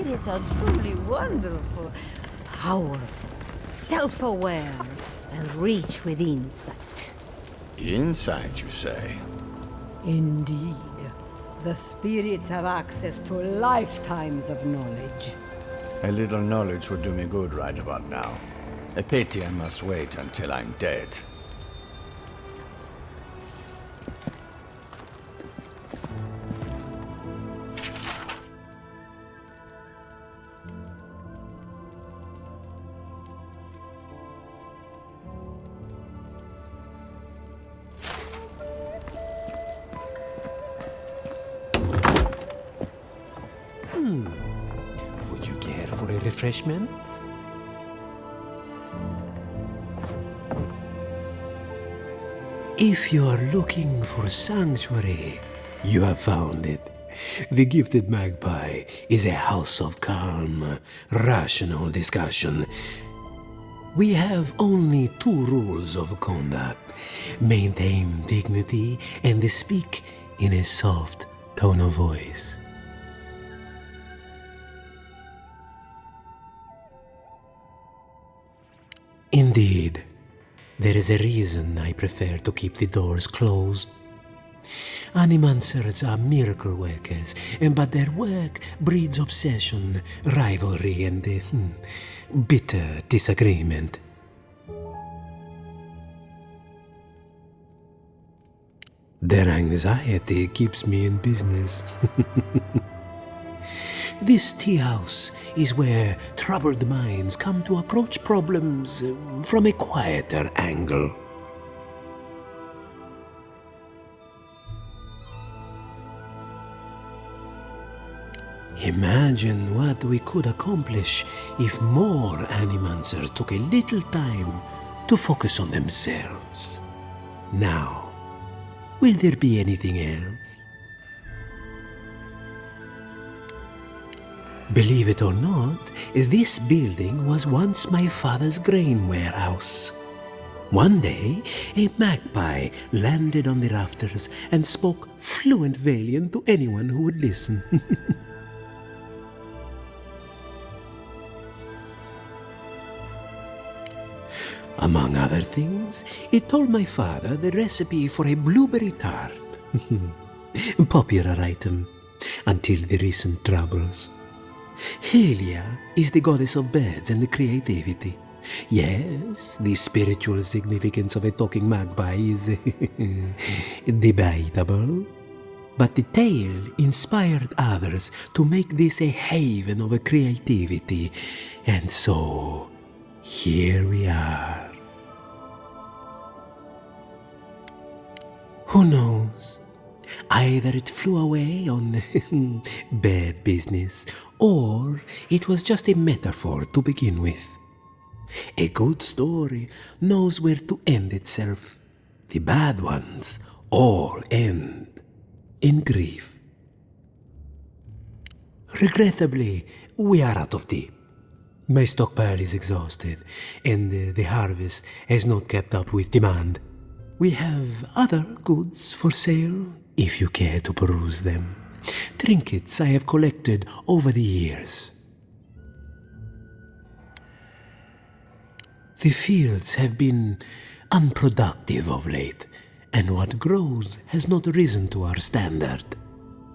spirits are truly wonderful, powerful, self-aware, and rich with insight. Insight, you say? Indeed. The spirits have access to lifetimes of knowledge. A little knowledge would do me good right about now. A pity I must wait until I'm dead. Would you care for a refreshment? If you are looking for sanctuary, you have found it. The Gifted Magpie is a house of calm, rational discussion. We have only two rules of conduct. Maintain dignity and speak in a soft tone of voice. Indeed, there is a reason I prefer to keep the doors closed. Animancers are miracle workers, but their work breeds obsession, rivalry, and bitter disagreement. Their anxiety keeps me in business. This tea house is where troubled minds come to approach problems from a quieter angle. Imagine what we could accomplish if more Animancers took a little time to focus on themselves. Now, will there be anything else? Believe it or not, this building was once my father's grain warehouse. One day, a magpie landed on the rafters and spoke fluent Valian to anyone who would listen. Among other things, it told my father the recipe for a blueberry tart. Popular item until the recent troubles. Hjilde is the goddess of birds and creativity. Yes, the spiritual significance of a talking magpie is debatable. But the tale inspired others to make this a haven of creativity. And so, here we are. Who knows? Either it flew away on bad business, or it was just a metaphor to begin with. A good story knows where to end itself. The bad ones all end in grief. Regrettably, we are out of tea. My stockpile is exhausted, and the harvest has not kept up with demand. We have other goods for sale, if you care to peruse them. Trinkets I have collected over the years. The fields have been unproductive of late, and what grows has not risen to our standard.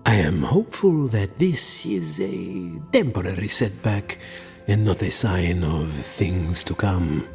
I am hopeful that this is a temporary setback and not a sign of things to come.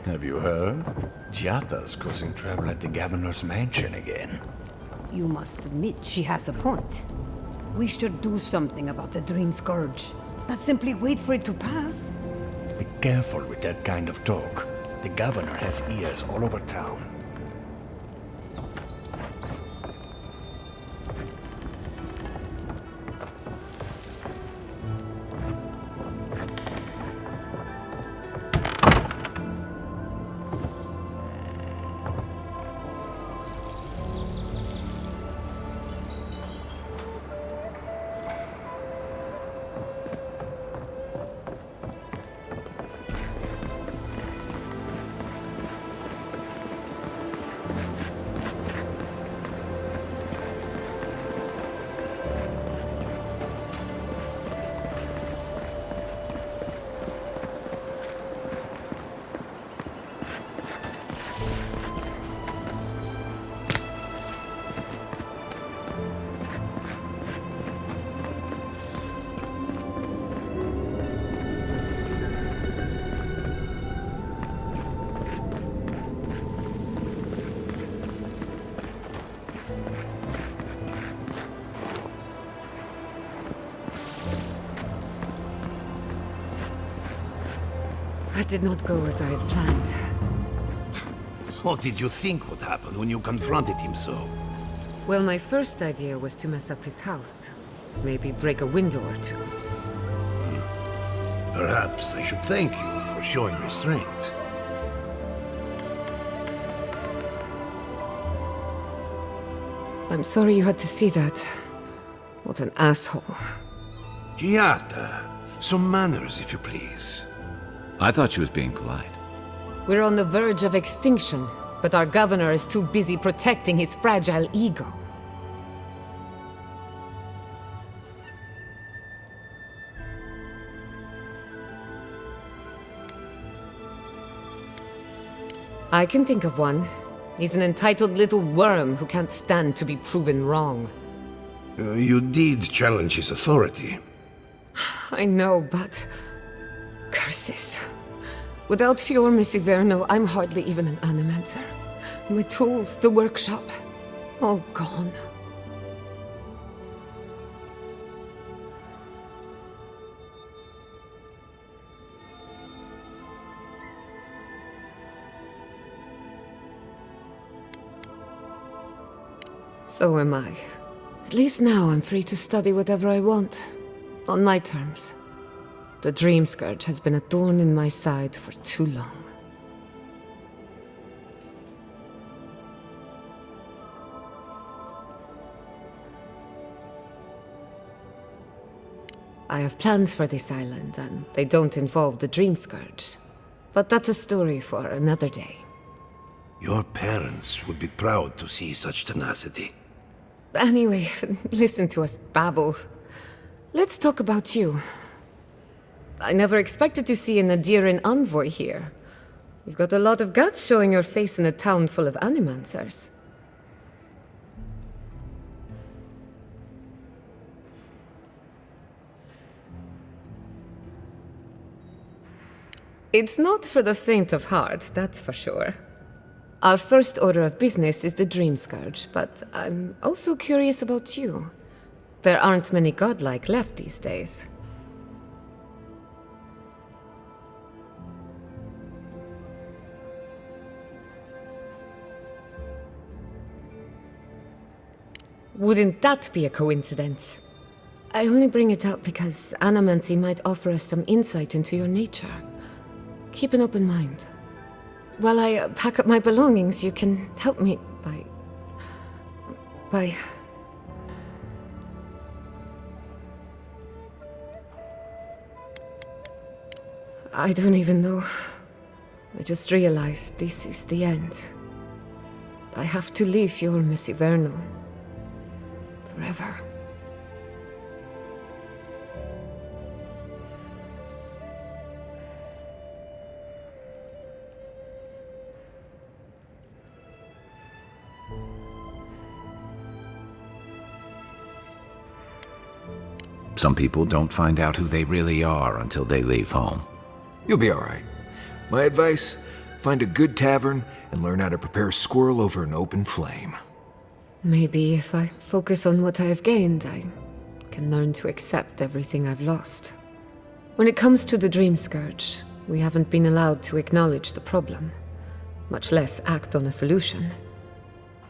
Have you heard? Giatta's causing trouble at the governor's mansion again. You must admit she has a point. We should do something about the Dream Scourge. Not simply wait for it to pass. Be careful with that kind of talk. The governor has ears all over town. That did not go as I had planned. What did you think would happen when you confronted him so? Well, my first idea was to mess up his house. Maybe break a window or two. Perhaps I should thank you for showing restraint. I'm sorry you had to see that. What an asshole. Giatta, some manners, if you please. I thought she was being polite. We're on the verge of extinction, but our governor is too busy protecting his fragile ego. I can think of one. He's an entitled little worm who can't stand to be proven wrong. You did challenge his authority. I know, but... curses. Without Fior, Miss Iverno, I'm hardly even an animancer. My tools, the workshop, all gone. So am I. At least now I'm free to study whatever I want. On my terms. The Dream Scourge has been a thorn in my side for too long. I have plans for this island, and they don't involve the Dream Scourge. But that's a story for another day. Your parents would be proud to see such tenacity. Anyway, listen to us babble. Let's talk about you. I never expected to see an Adiran envoy here. You've got a lot of guts showing your face in a town full of animancers. It's not for the faint of heart, that's for sure. Our first order of business is the Dream Scourge, but I'm also curious about you. There aren't many godlike left these days. Wouldn't that be a coincidence? I only bring it up because Animancy might offer us some insight into your nature. Keep an open mind. While I pack up my belongings, you can help me by... I don't even know. I just realized this is the end. I have to leave your Miss Iverno. Forever. Some people don't find out who they really are until they leave home. You'll be alright. My advice, find a good tavern and learn how to prepare squirrel over an open flame. Maybe if I focus on what I have gained, I can learn to accept everything I've lost. When it comes to the Dream Scourge, we haven't been allowed to acknowledge the problem, much less act on a solution.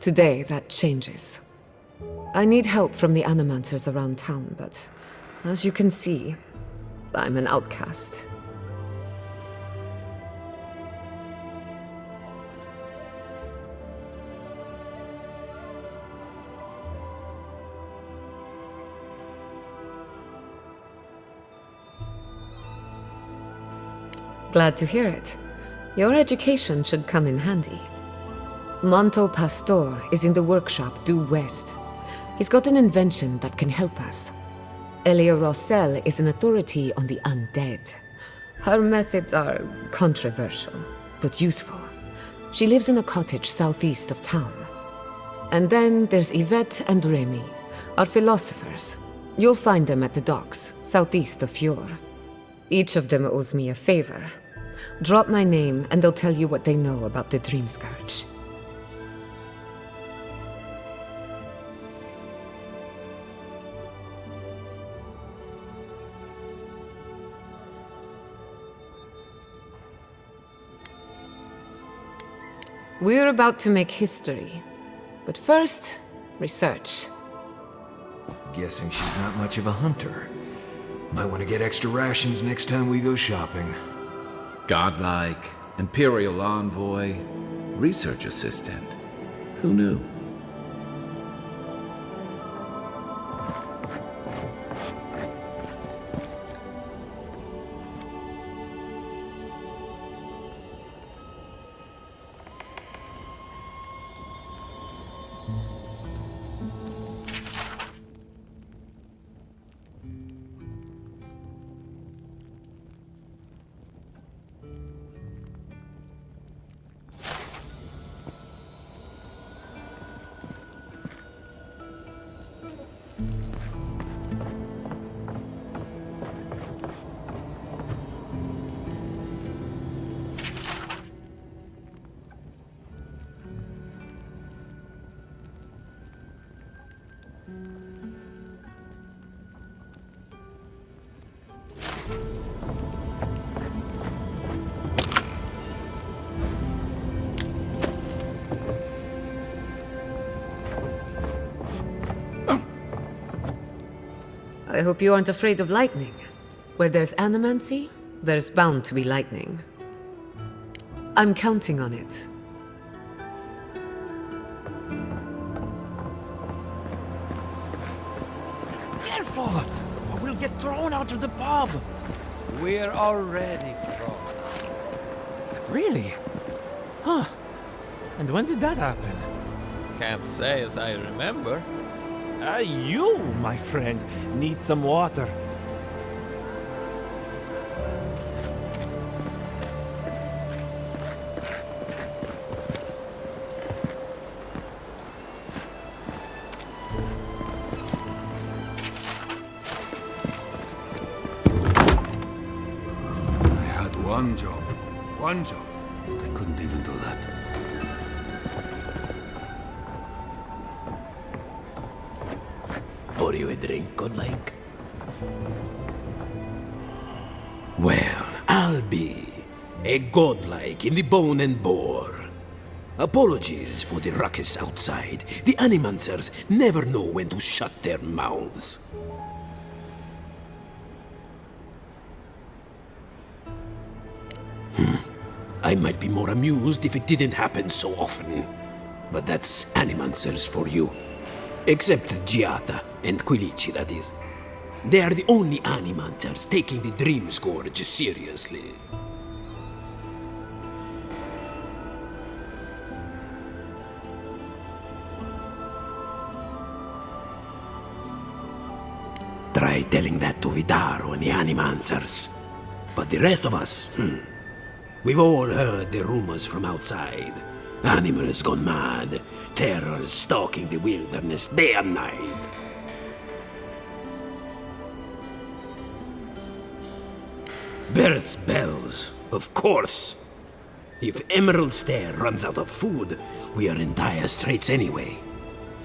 Today, that changes. I need help from the animancers around town, but as you can see, I'm an outcast. Glad to hear it. Your education should come in handy. Manto Pastor is in the workshop due west. He's got an invention that can help us. Elia Rossell is an authority on the undead. Her methods are controversial, but useful. She lives in a cottage southeast of town. And then there's Yvette and Remy, our philosophers. You'll find them at the docks, southeast of Fior. Each of them owes me a favor. Drop my name and they'll tell you what they know about the Dream Scourge. We're about to make history. But first, research. Guessing she's not much of a hunter. Might want to get extra rations next time we go shopping. Godlike, Imperial Envoy, Research Assistant. Who knew? I hope you aren't afraid of lightning. Where there's Animancy, there's bound to be lightning. I'm counting on it. Careful! Or we'll get thrown out of the pub! We're already thrown. Really? Huh. And when did that happen? Can't say as I remember. You, my friend, need some water. One job, but I couldn't even do that. Pour you a drink, Kylecg? Well, I'll be a godlike in the bone and boar. Apologies for the ruckus outside. The Animancers never know when to shut their mouths. I might be more amused if it didn't happen so often. But that's Animancers for you. Except Giatta and Kylecg, that is. They are the only Animancers taking the Dream Scourge seriously. Try telling that to Vidaro and the Animancers. But the rest of us, we've all heard the rumors from outside. Animals gone mad, terrors stalking the wilderness day and night. Birth's bells, of course. If Emerald Stair runs out of food, we are in dire straits anyway.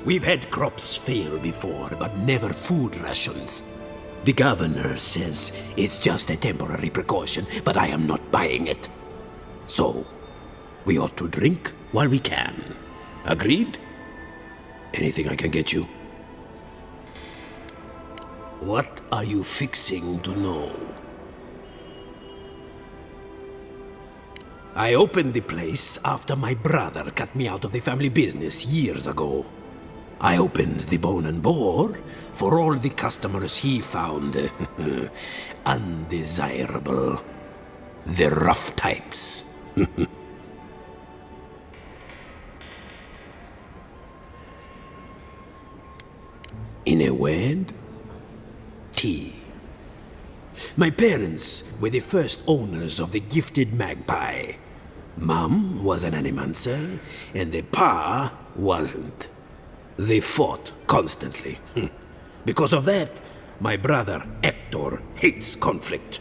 We've had crops fail before, but never food rations. The governor says it's just a temporary precaution, but I am not buying it. So, we ought to drink while we can. Agreed? Anything I can get you? What are you fixing to know? I opened the place after my brother cut me out of the family business years ago. I opened the Bone and Boar for all the customers he found undesirable. The rough types. In a word, tea. My parents were the first owners of the gifted magpie. Mom was an Animancer, and the pa wasn't. They fought constantly. Because of that, my brother Hector hates conflict.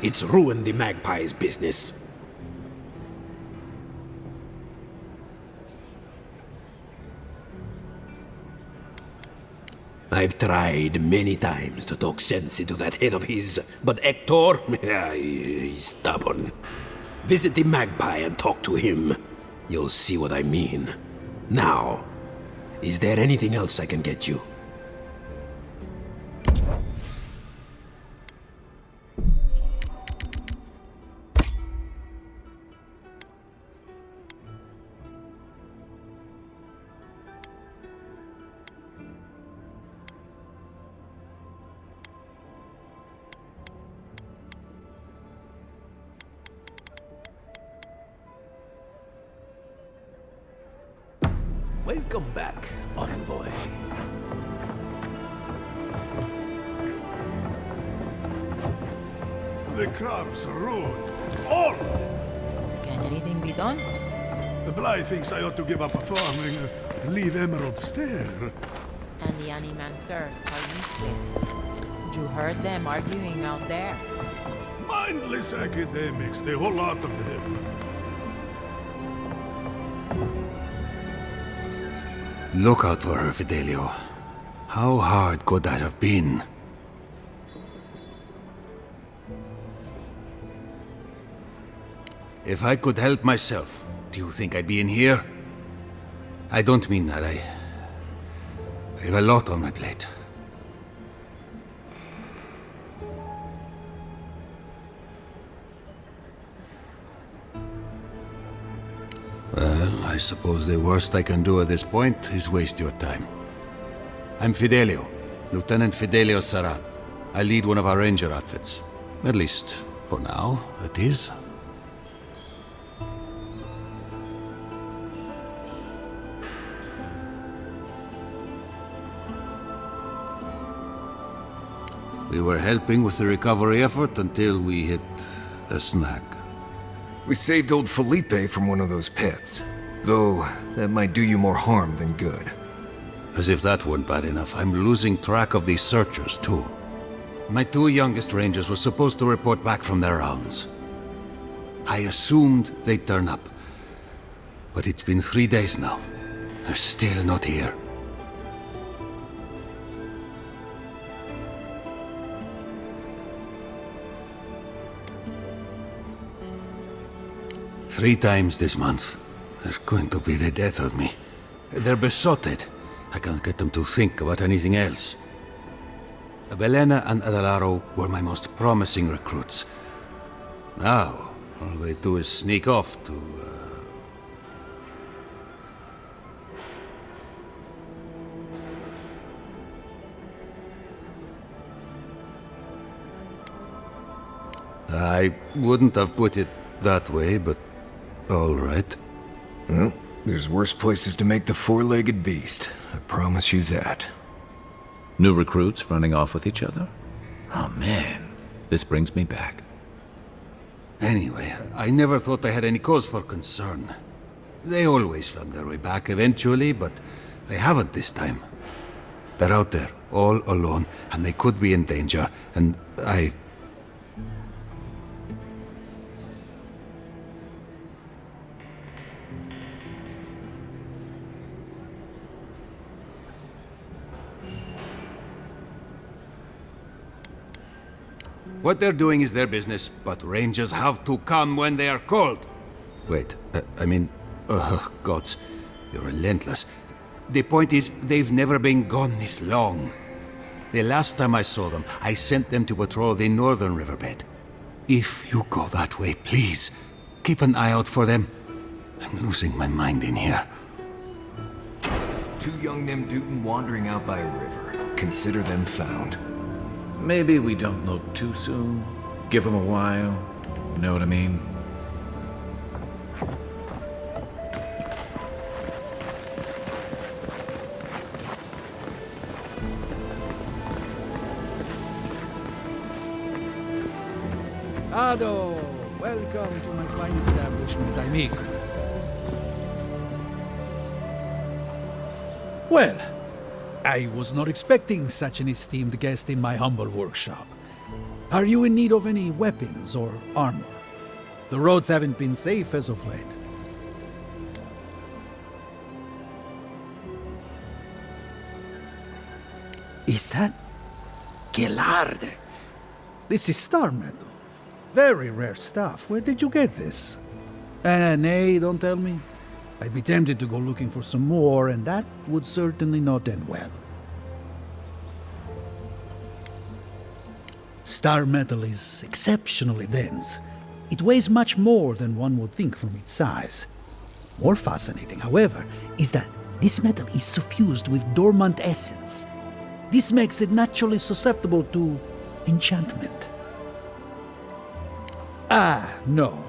It's ruined the magpie's business. I've tried many times to talk sense into that head of his, but Hector, he's stubborn. Visit the magpie and talk to him. You'll see what I mean. Now, is there anything else I can get you? Welcome back, envoy. The crops are ruined. All of them. Can anything be done? The Bly thinks I ought to give up farming, leave Emerald Stair. And the Animancers are useless. You heard them arguing out there. Mindless academics, the whole lot of them. Look out for her, Fidelio. How hard could that have been? If I could help myself, do you think I'd be in here? I don't mean that. I have a lot on my plate. I suppose the worst I can do at this point is waste your time. I'm Fidelio, Lieutenant Fidelio Sarat. I lead one of our ranger outfits. At least, for now, it is. We were helping with the recovery effort until we hit a snag. We saved old Felipe from one of those pits. Though, that might do you more harm than good. As if that weren't bad enough, I'm losing track of these searchers, too. My 2 youngest rangers were supposed to report back from their rounds. I assumed they'd turn up. But it's been 3 days now. They're still not here. Three times this month. They're going to be the death of me. They're besotted. I can't get them to think about anything else. Belena and Alvaro were my most promising recruits. Now, all they do is sneak off to... I wouldn't have put it that way, but all right. Well, there's worse places to make the four-legged beast. I promise you that. New recruits running off with each other? Oh man, this brings me back. Anyway, I never thought I had any cause for concern. They always found their way back eventually, but they haven't this time. They're out there, all alone, and they could be in danger, and I... What they're doing is their business, but rangers have to come when they are called. Wait, gods, you're relentless. The point is, they've never been gone this long. The last time I saw them, I sent them to patrol the northern riverbed. If you go that way, please, keep an eye out for them. I'm losing my mind in here. 2 young Nemdutin wandering out by a river. Consider them found. Maybe we don't look too soon. Give them a while. You know what I mean? Ado! Welcome to my fine establishment, amigo. Well, I was not expecting such an esteemed guest in my humble workshop. Are you in need of any weapons or armor? The roads haven't been safe as of late. Is that Hjilde? This is Starmetal. Very rare stuff. Where did you get this? Nay, don't tell me. I'd be tempted to go looking for some more, and that would certainly not end well. Starmetal is exceptionally dense. It weighs much more than one would think from its size. More fascinating, however, is that this metal is suffused with dormant essence. This makes it naturally susceptible to enchantment. No.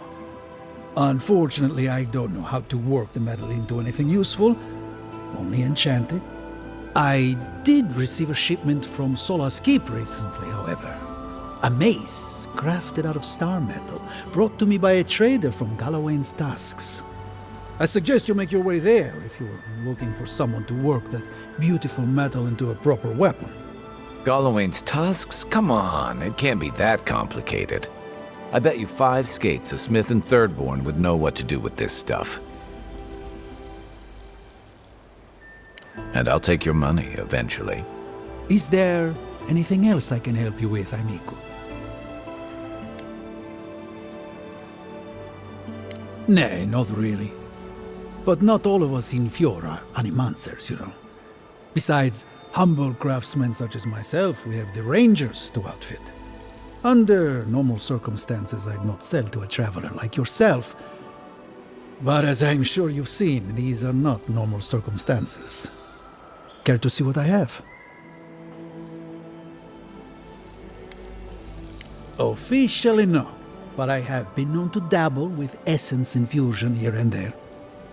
Unfortunately, I don't know how to work the metal into anything useful. Only enchanted. I did receive a shipment from Sola's Keep recently, however. A mace crafted out of star metal, brought to me by a trader from Galawain's Tusks. I suggest you make your way there if you're looking for someone to work that beautiful metal into a proper weapon. Galawain's tusks? Come on, it can't be that complicated. I bet you 5 skates a Smith and Thirdborn would know what to do with this stuff. And I'll take your money eventually. Is there anything else I can help you with, amigo? Nay, not really. But not all of us in Fior are animancers, you know. Besides humble craftsmen such as myself, we have the rangers to outfit. Under normal circumstances, I'd not sell to a traveler like yourself. But as I'm sure you've seen, these are not normal circumstances. Care to see what I have? Officially no, but I have been known to dabble with essence infusion here and there.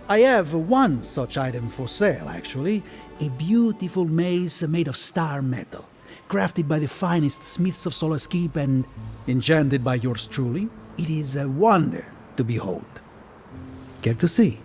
I have one such item for sale, actually. A beautiful mace made of Starmetal, crafted by the finest smiths of Solace Keep and enchanted by yours truly. It is a wonder to behold. Care to see?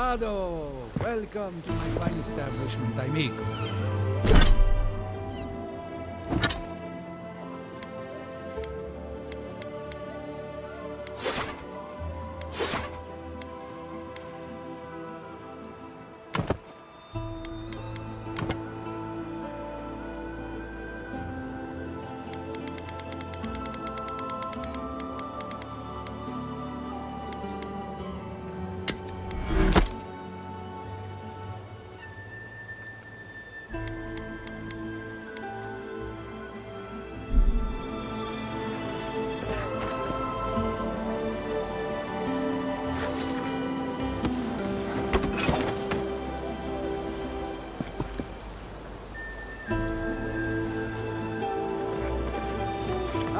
Ado, welcome to my fine establishment, amigo.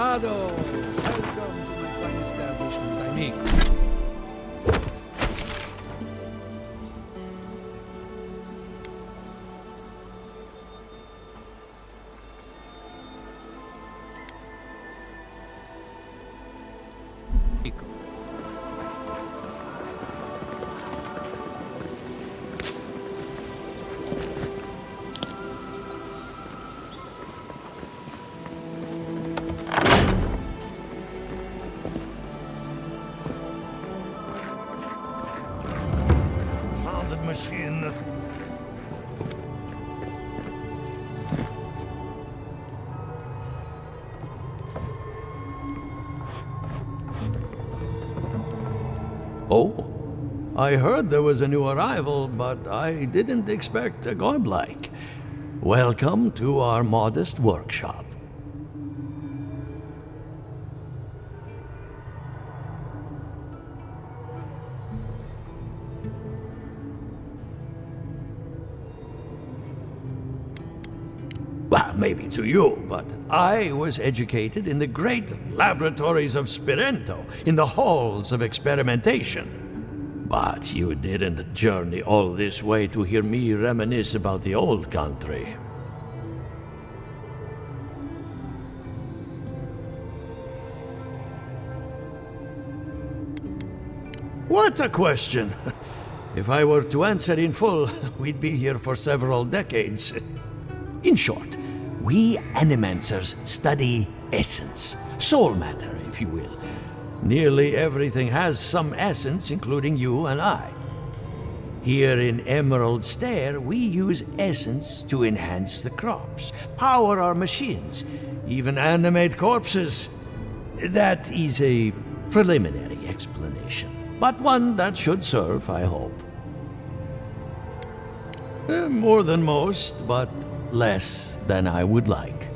Ado, welcome to my fine establishment, amigo. Machine. Oh, I heard there was a new arrival, but I didn't expect a godlike. Welcome to our modest workshop. Well, maybe to you, but I was educated in the great laboratories of Spirento, in the halls of experimentation. But you didn't journey all this way to hear me reminisce about the old country. What a question! If I were to answer in full, we'd be here for several decades. In short, we Animancers study essence, soul matter, if you will. Nearly everything has some essence, including you and I. Here in Emerald Stair, we use essence to enhance the crops, power our machines, even animate corpses. That is a preliminary explanation, but one that should serve, I hope. More than most, but less than I would like.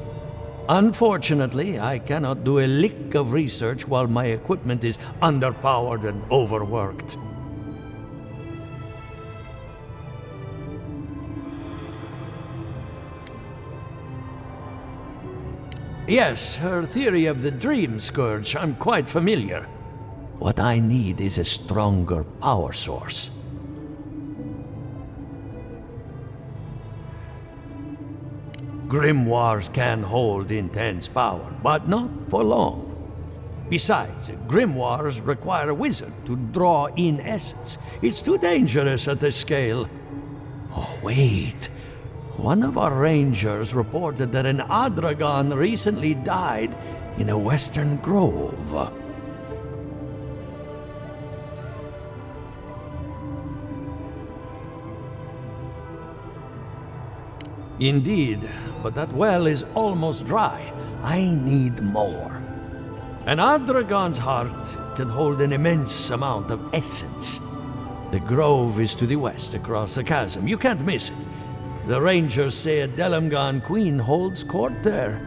Unfortunately, I cannot do a lick of research while my equipment is underpowered and overworked. Yes, her theory of the dream scourge, I'm quite familiar. What I need is a stronger power source. Grimoires can hold intense power, but not for long. Besides, grimoires require a wizard to draw in essence. It's too dangerous at this scale. Oh, wait. One of our rangers reported that an Adragan recently died in a western grove. Indeed, but that well is almost dry. I need more. An Adragan's heart can hold an immense amount of essence. The grove is to the west, across the chasm. You can't miss it. The rangers say a Delemgan queen holds court there.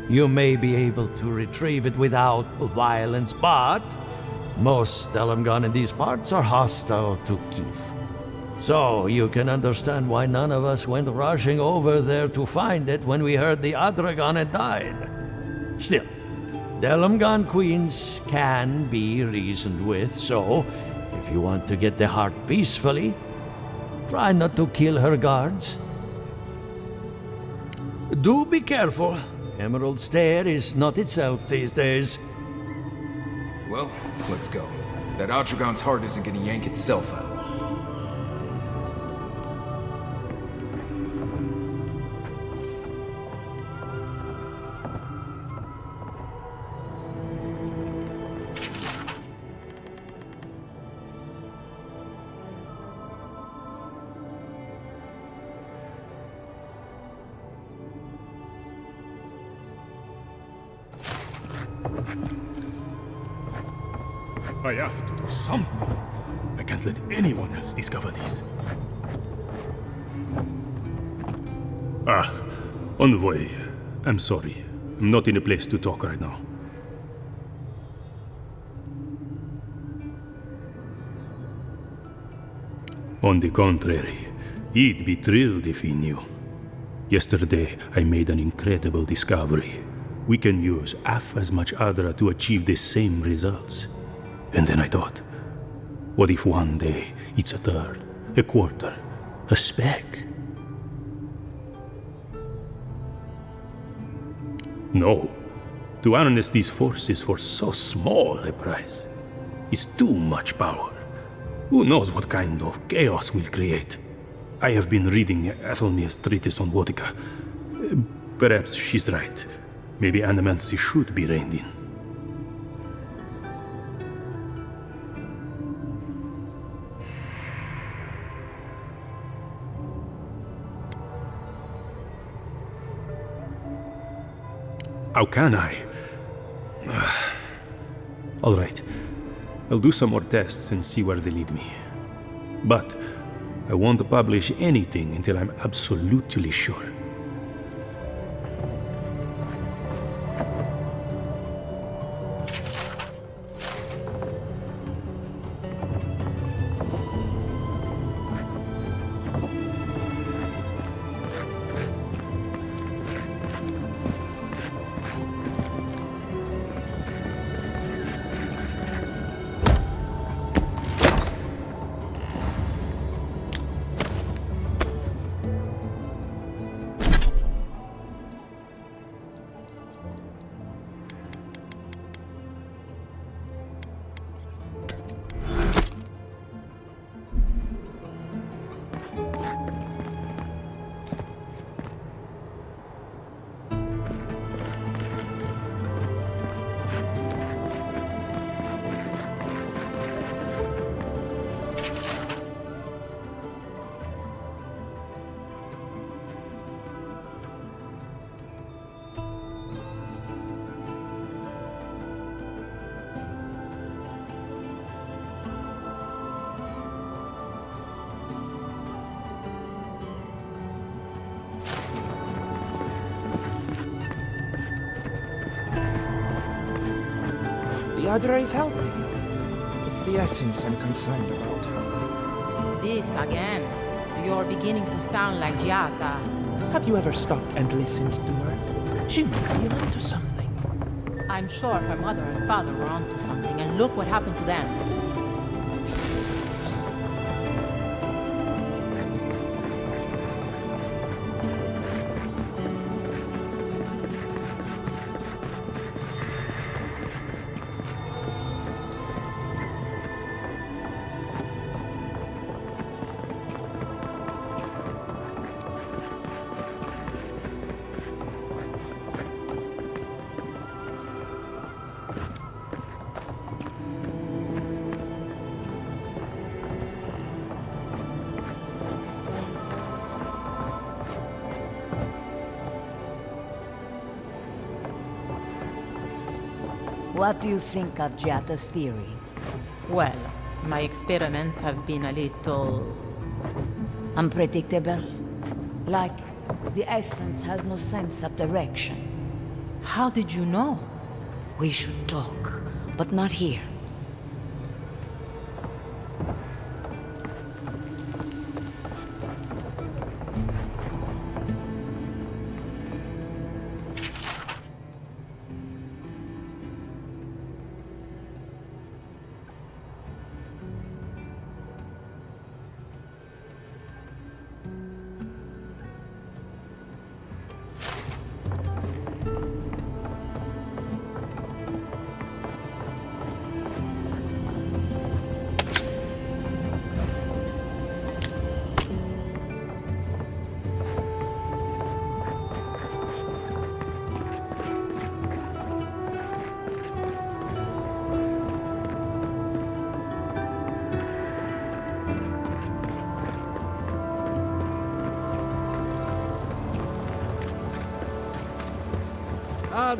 You may be able to retrieve it without violence, but most Delemgan in these parts are hostile to Keith. So you can understand why none of us went rushing over there to find it when we heard the Adragan had died. Still, Delemgan queens can be reasoned with, so if you want to get the heart peacefully, try not to kill her guards. Do be careful. Emerald Stair is not itself these days. Well, let's go. That Adragan's heart isn't gonna yank itself out. I have to do something. I can't let anyone else discover this. On the way. I'm sorry. I'm not in a place to talk right now. On the contrary, he'd be thrilled if he knew. Yesterday, I made an incredible discovery. We can use half as much Adra to achieve the same results. And then I thought, what if one day it's a third, a quarter, a speck? No. To harness these forces for so small a price is too much power. Who knows what kind of chaos we'll create? I have been reading Athelnia's treatise on Wotica. Perhaps she's right. Maybe Animancy should be reined in. How can I? All right. I'll do some more tests and see where they lead me. But I won't publish anything until I'm absolutely sure. The Adra is helping. It's the essence I'm concerned about. This again. You're beginning to sound like Giatta. Have you ever stopped and listened to her? She might be onto something. I'm sure her mother and father were onto something, and look what happened to them. What do you think of Giatta's theory? Well, my experiments have been a little... unpredictable? Like, the essence has no sense of direction. How did you know? We should talk, but not here.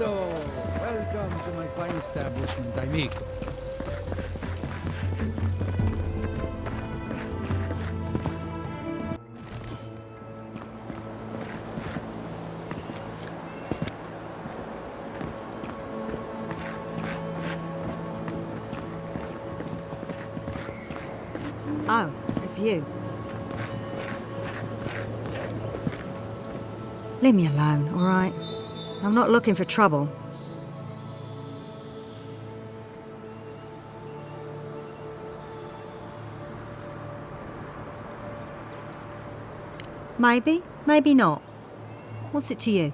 Welcome to my fine establishment, amigo. Oh, it's you. Leave me alone, all right? I'm not looking for trouble. Maybe, maybe not. What's it to you?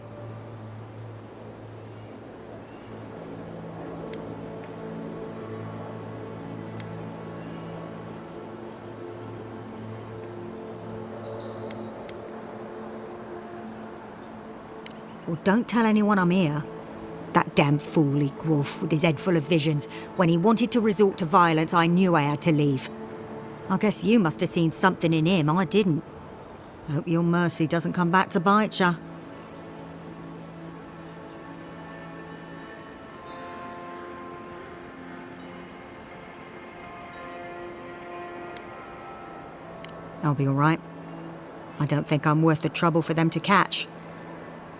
Well, don't tell anyone I'm here. That damn fool Wolf with his head full of visions. When he wanted to resort to violence, I knew I had to leave. I guess you must have seen something in him I didn't. Hope your mercy doesn't come back to bite ya. I'll be all right. I don't think I'm worth the trouble for them to catch.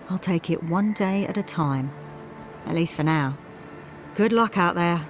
I'll take it one day at a time. At least for now. Good luck out there.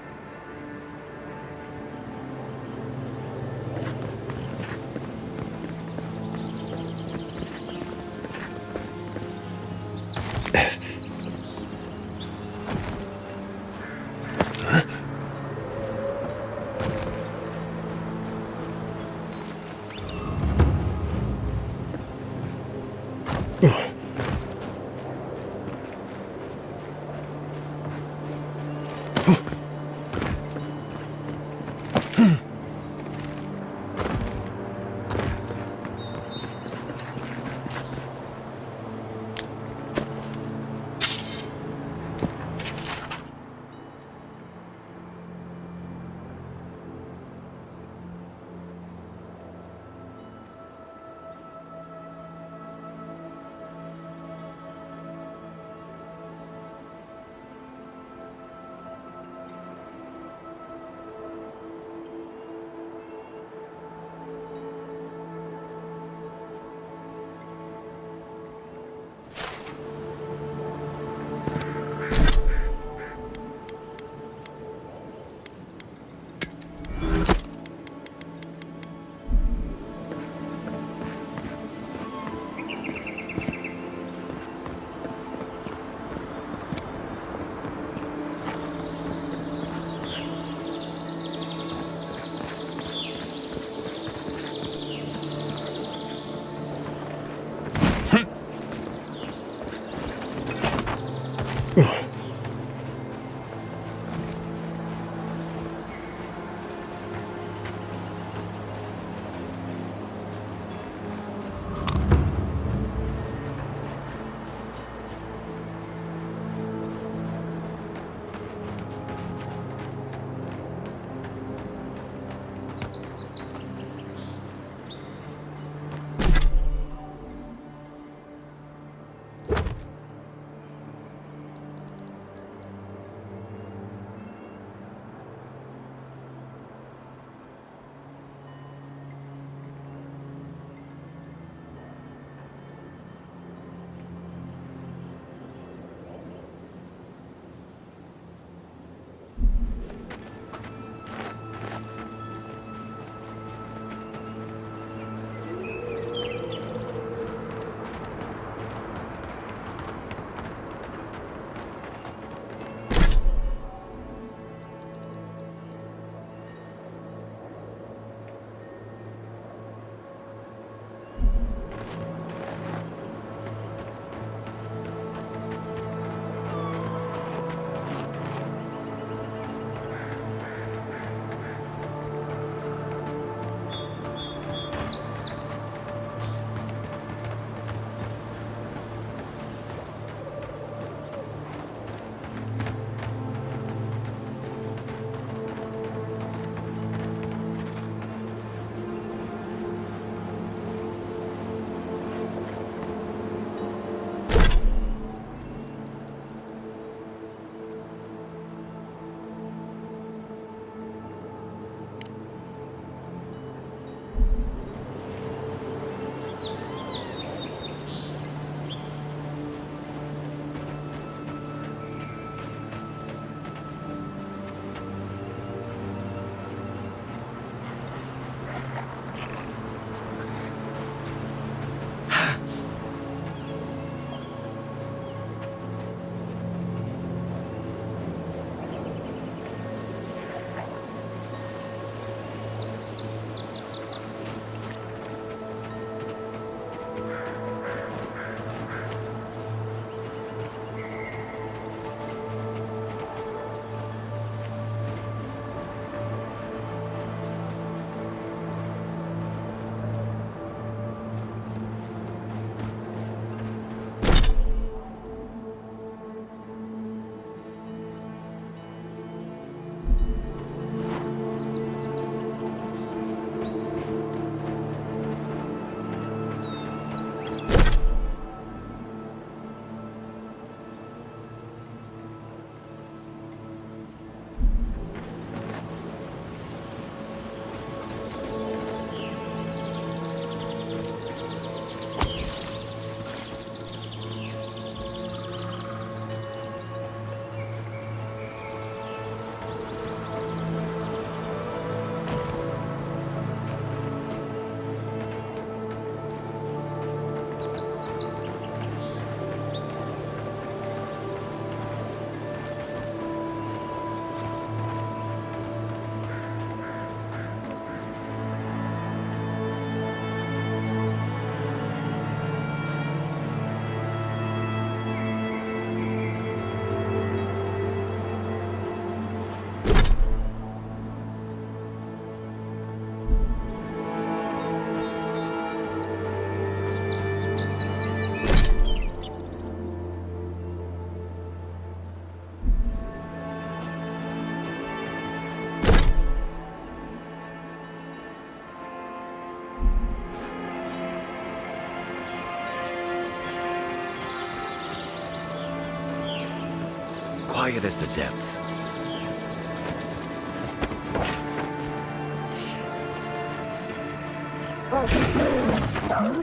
quiet as the depths.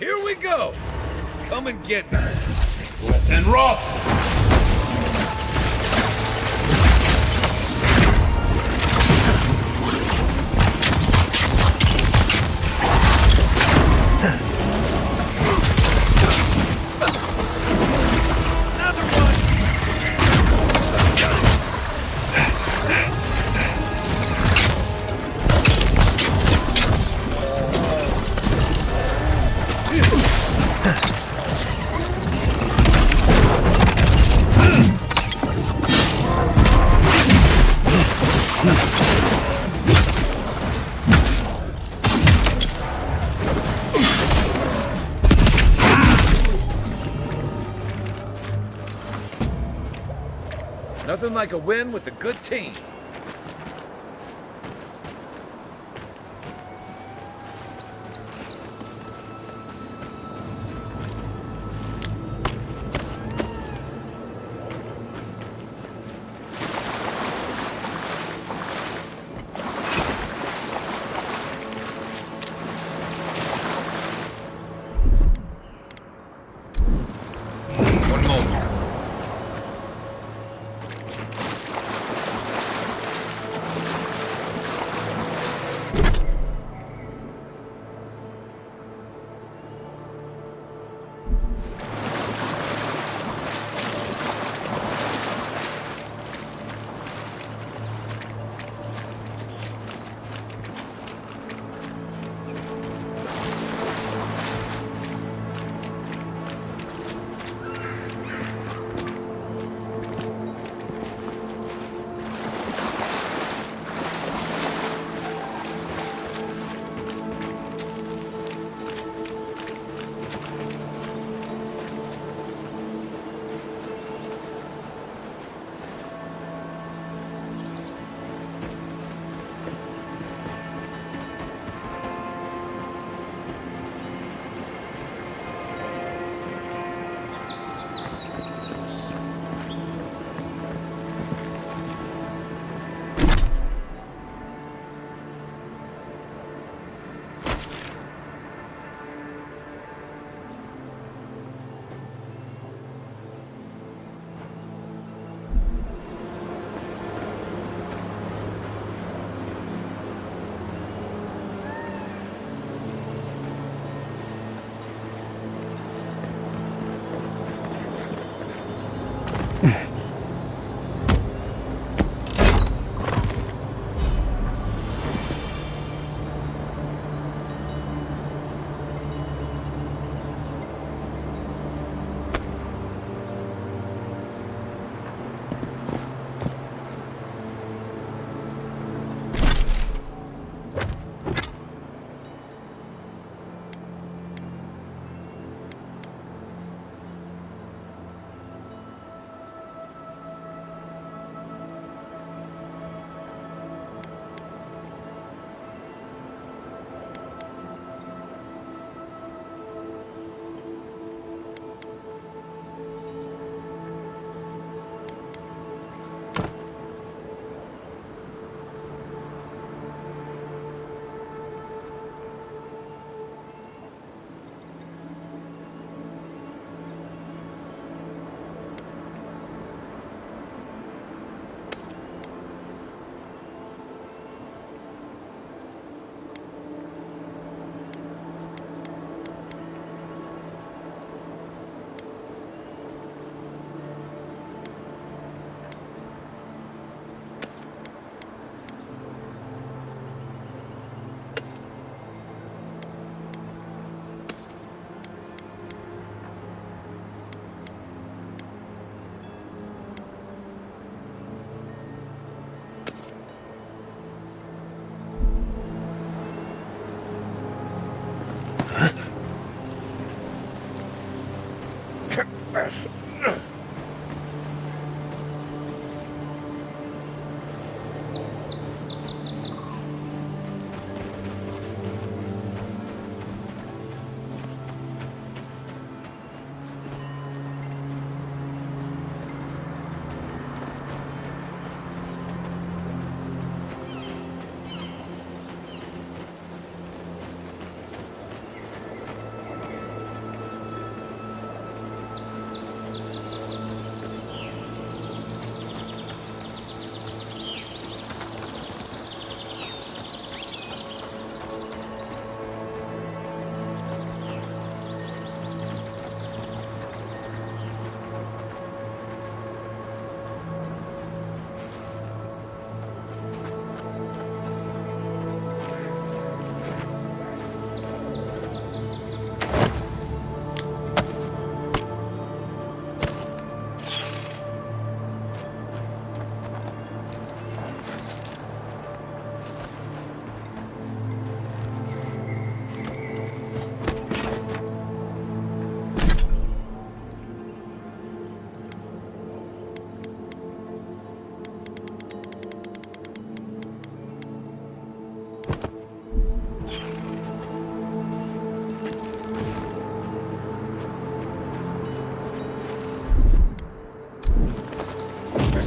Here we go! Come and get me. Wet and rough! Nothing like a win with a good team. One moment.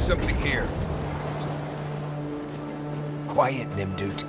something here. Quiet, Nimdut.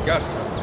Got some.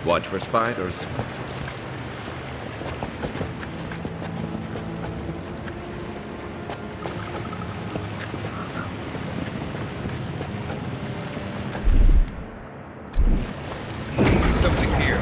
Watch for spiders. Something here.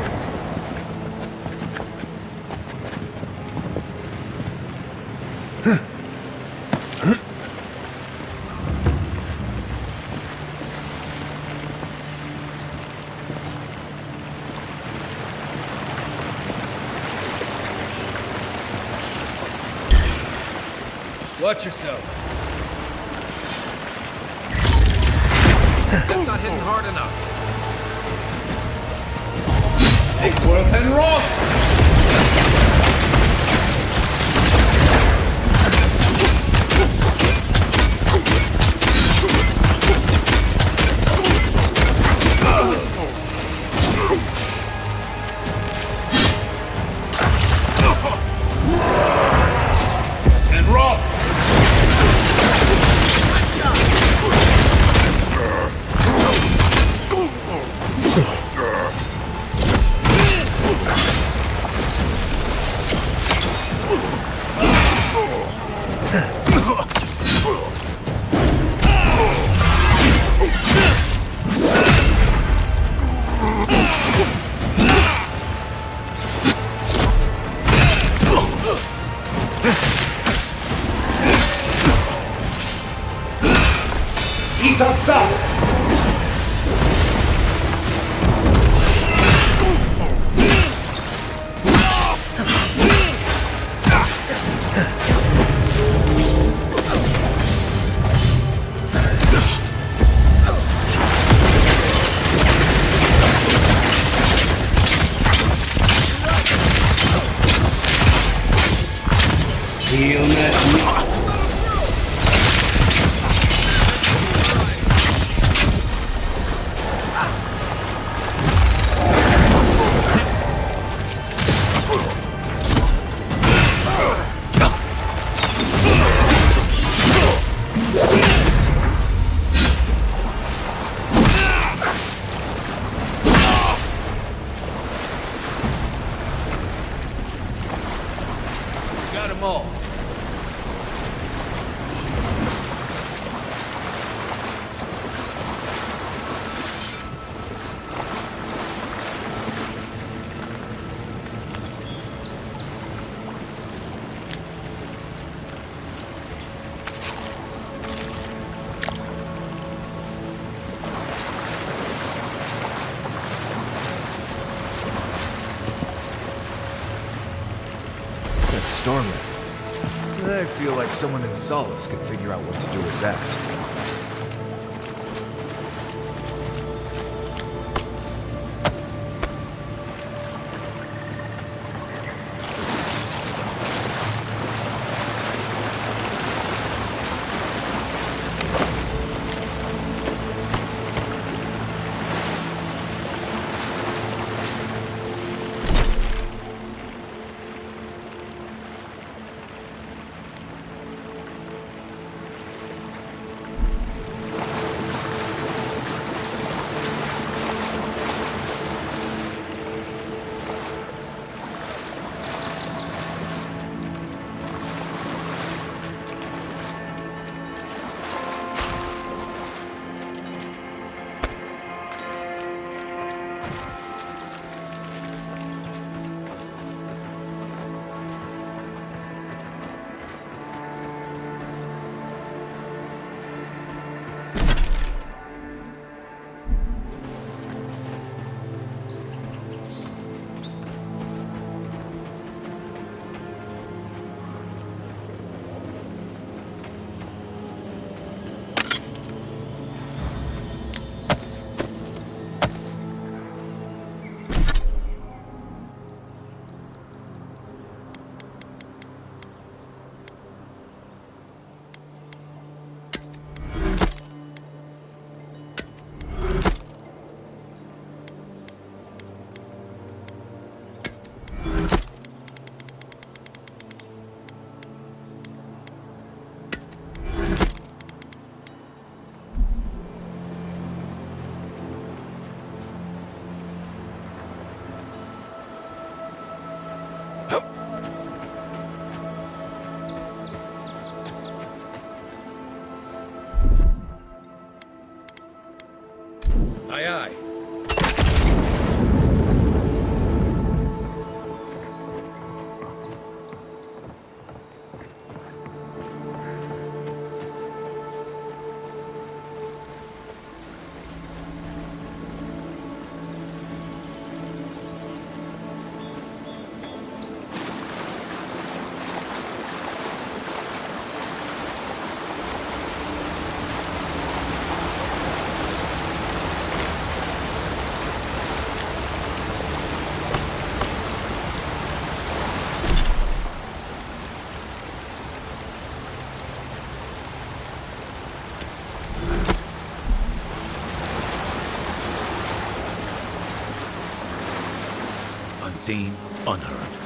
Watch yourselves. That's not hitting hard enough. Take Wolf and Rock! And Rock! got them all. Starmetal. I feel like someone in Solace could figure out what to do with that. Aye, aye. Unseen, unheard.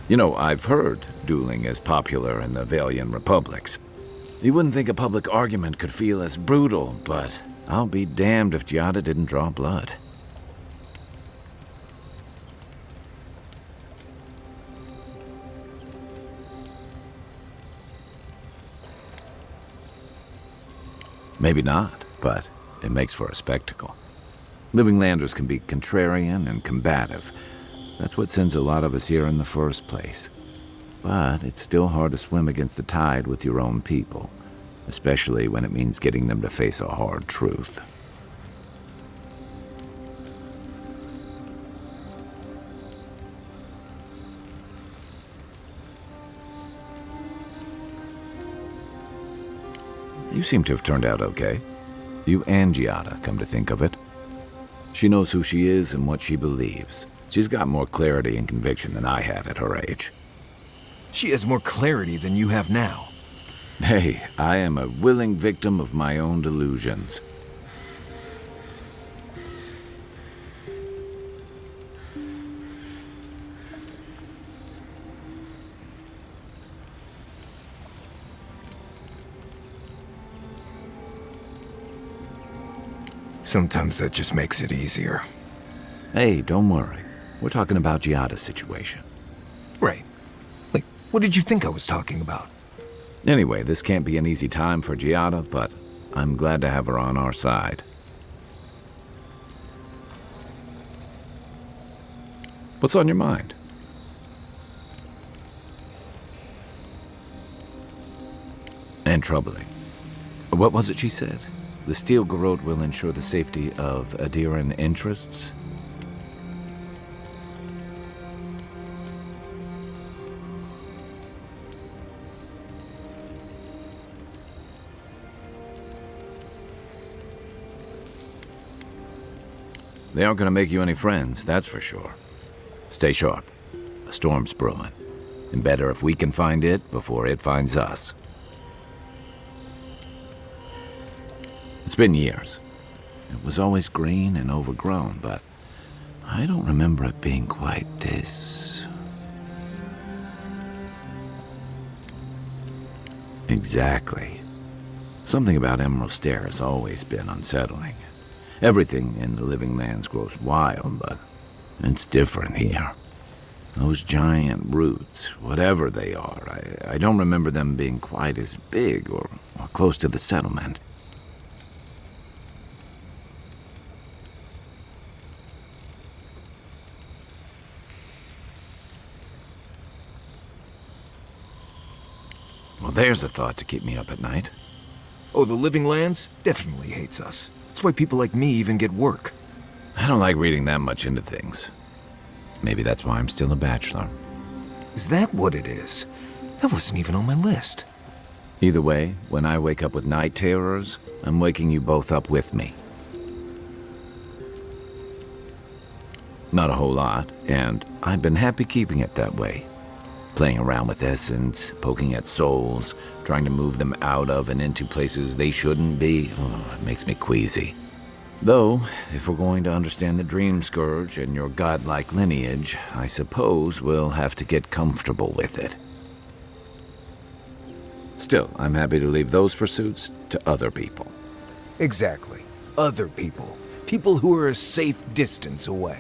You know, I've heard dueling is popular in the Valian republics. You wouldn't think a public argument could feel as brutal, but I'll be damned if Giatta didn't draw blood. Maybe not, but it makes for a spectacle. Living Landers can be contrarian and combative. That's what sends a lot of us here in the first place. But it's still hard to swim against the tide with your own people, especially when it means getting them to face a hard truth. You seem to have turned out okay. You and Giatta, come to think of it. She knows who she is and what she believes. She's got more clarity and conviction than I had at her age. She has more clarity than you have now. Hey, I am a willing victim of my own delusions. Sometimes that just makes it easier. Hey, don't worry. We're talking about Giatta's situation. Right. Like, what did you think I was talking about? Anyway, this can't be an easy time for Giatta, but I'm glad to have her on our side. What's on your mind? And troubling. What was it she said? The Steel Garrote will ensure the safety of Adiran interests? They aren't going to make you any friends, that's for sure. Stay sharp. A storm's brewing. And better if we can find it before it finds us. It's been years. It was always green and overgrown, but I don't remember it being quite this. Exactly. Something about Emerald Stair has always been unsettling. Everything in the Living Lands grows wild, but it's different here. Those giant roots, whatever they are, I don't remember them being quite as big or close to the settlement. Well, there's a thought to keep me up at night. Oh, the Living Lands definitely hates us. That's why people like me even get work. I don't like reading that much into things. Maybe that's why I'm still a bachelor. Is that what it is? That wasn't even on my list. Either way, when I wake up with night terrors, I'm waking you both up with me. Not a whole lot, and I've been happy keeping it that way. Playing around with essence, poking at souls, trying to move them out of and into places they shouldn't be. Oh, it makes me queasy. Though, if we're going to understand the Dream Scourge and your godlike lineage, I suppose we'll have to get comfortable with it. Still, I'm happy to leave those pursuits to other people. Exactly. Other people. People who are a safe distance away.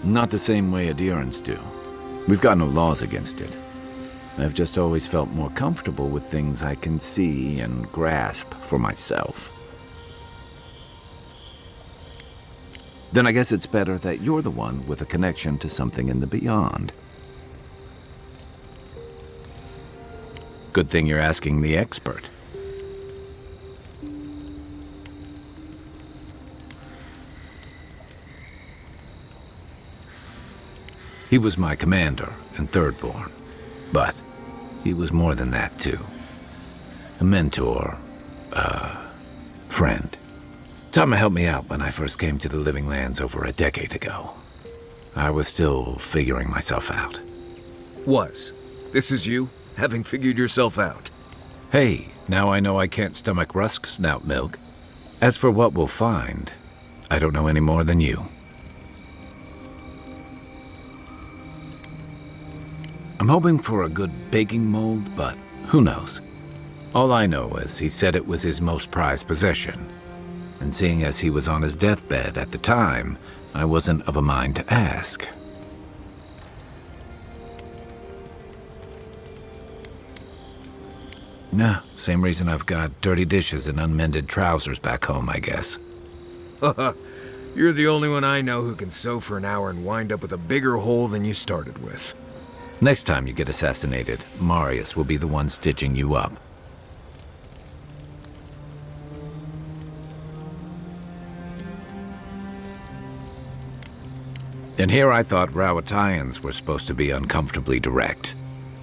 Not the same way adherents do. We've got no laws against it. I've just always felt more comfortable with things I can see and grasp for myself. Then I guess it's better that you're the one with a connection to something in the beyond. Good thing you're asking the expert. He was my commander and thirdborn, but he was more than that too. A mentor, friend. Tama helped me out when I first came to the Living Lands over a decade ago. I was still figuring myself out. Was. This is you, having figured yourself out. Hey, now I know I can't stomach rusk snout milk. As for what we'll find, I don't know any more than you. I'm hoping for a good baking mold, but who knows? All I know is he said it was his most prized possession. And seeing as he was on his deathbed at the time, I wasn't of a mind to ask. Nah, same reason I've got dirty dishes and unmended trousers back home, I guess. You're the only one I know who can sew for an hour and wind up with a bigger hole than you started with. Next time you get assassinated, Marius will be the one stitching you up. And here I thought Rawatayans were supposed to be uncomfortably direct.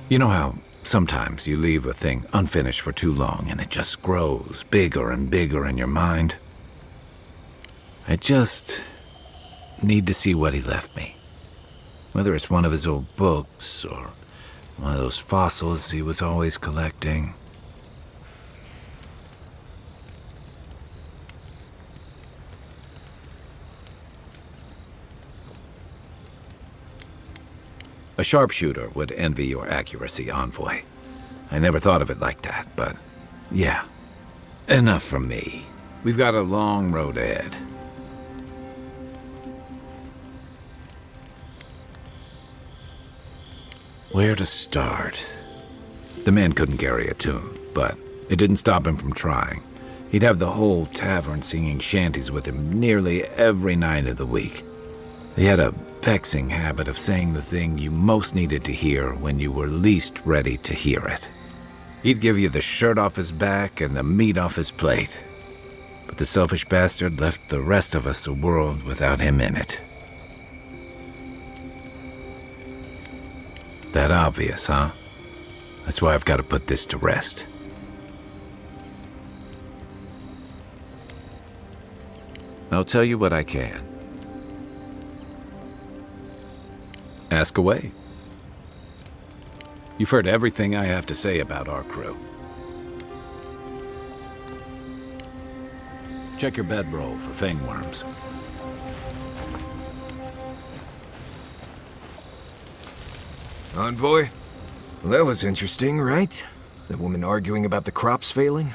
You know how sometimes you leave a thing unfinished for too long and it just grows bigger and bigger in your mind? I just need to see what he left me. Whether it's one of his old books or one of those fossils he was always collecting. A sharpshooter would envy your accuracy, Envoy. I never thought of it like that, but yeah. Enough from me. We've got a long road ahead. Where to start? The man couldn't carry a tune, but it didn't stop him from trying. He'd have the whole tavern singing shanties with him nearly every night of the week. He had a vexing habit of saying the thing you most needed to hear when you were least ready to hear it. He'd give you the shirt off his back and the meat off his plate. But the selfish bastard left the rest of us a world without him in it. That obvious, huh? That's why I've got to put this to rest. I'll tell you what I can. Ask away. You've heard everything I have to say about our crew. Check your bedroll for fangworms. Envoy? Well, that was interesting, right? The woman arguing about the crops failing?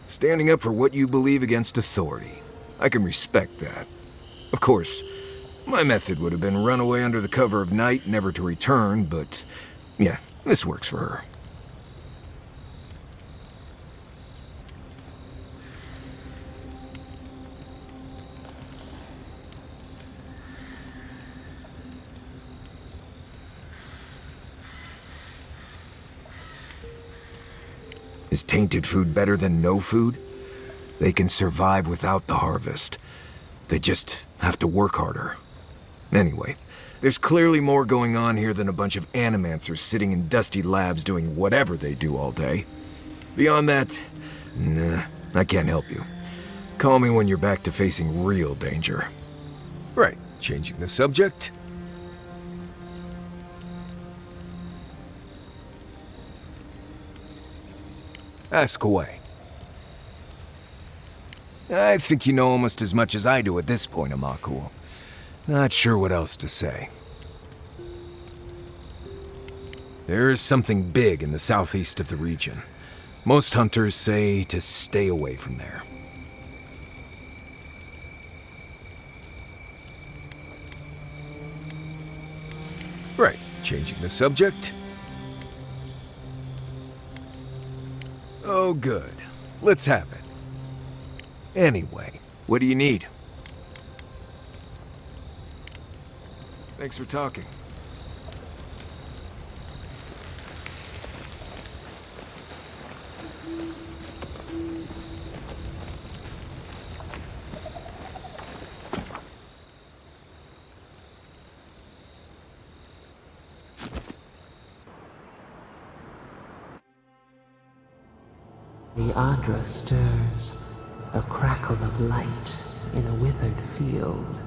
Standing up for what you believe against authority. I can respect that. Of course, my method would have been run away under the cover of night, never to return, but yeah, this works for her. Is tainted food better than no food? They can survive without the harvest. They just have to work harder. Anyway, there's clearly more going on here than a bunch of animancers sitting in dusty labs doing whatever they do all day. Beyond that, nah, I can't help you. Call me when you're back to facing real danger. Right, changing the subject. Ask away. I think you know almost as much as I do at this point, Amaku. Not sure what else to say. There is something big in the southeast of the region. Most hunters say to stay away from there. Right, changing the subject. Oh, good. Let's have it. Anyway, what do you need? Thanks for talking. The Adra stirs, a crackle of light in a withered field.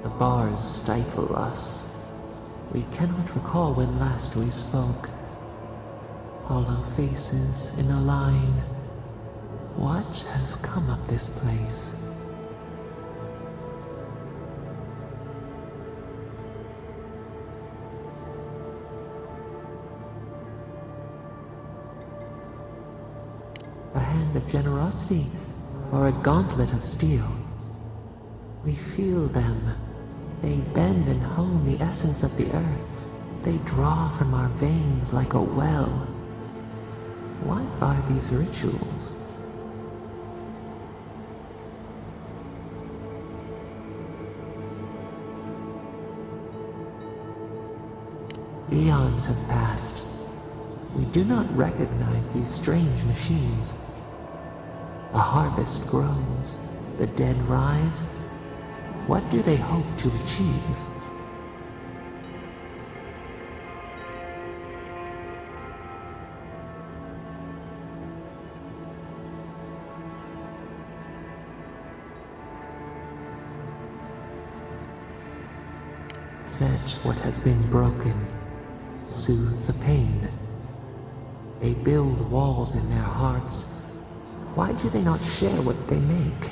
A bars stifle us. We cannot recall when last we spoke. Hollow faces in a line. What has come of this place? A hand of generosity, or a gauntlet of steel. We feel them. They bend and hone the essence of the earth. They draw from our veins like a well. What are these rituals? Eons have passed. We do not recognize these strange machines. A harvest grows, the dead rise. What do they hope to achieve? Set what has been broken, soothe the pain. They build walls in their hearts. Why do they not share what they make?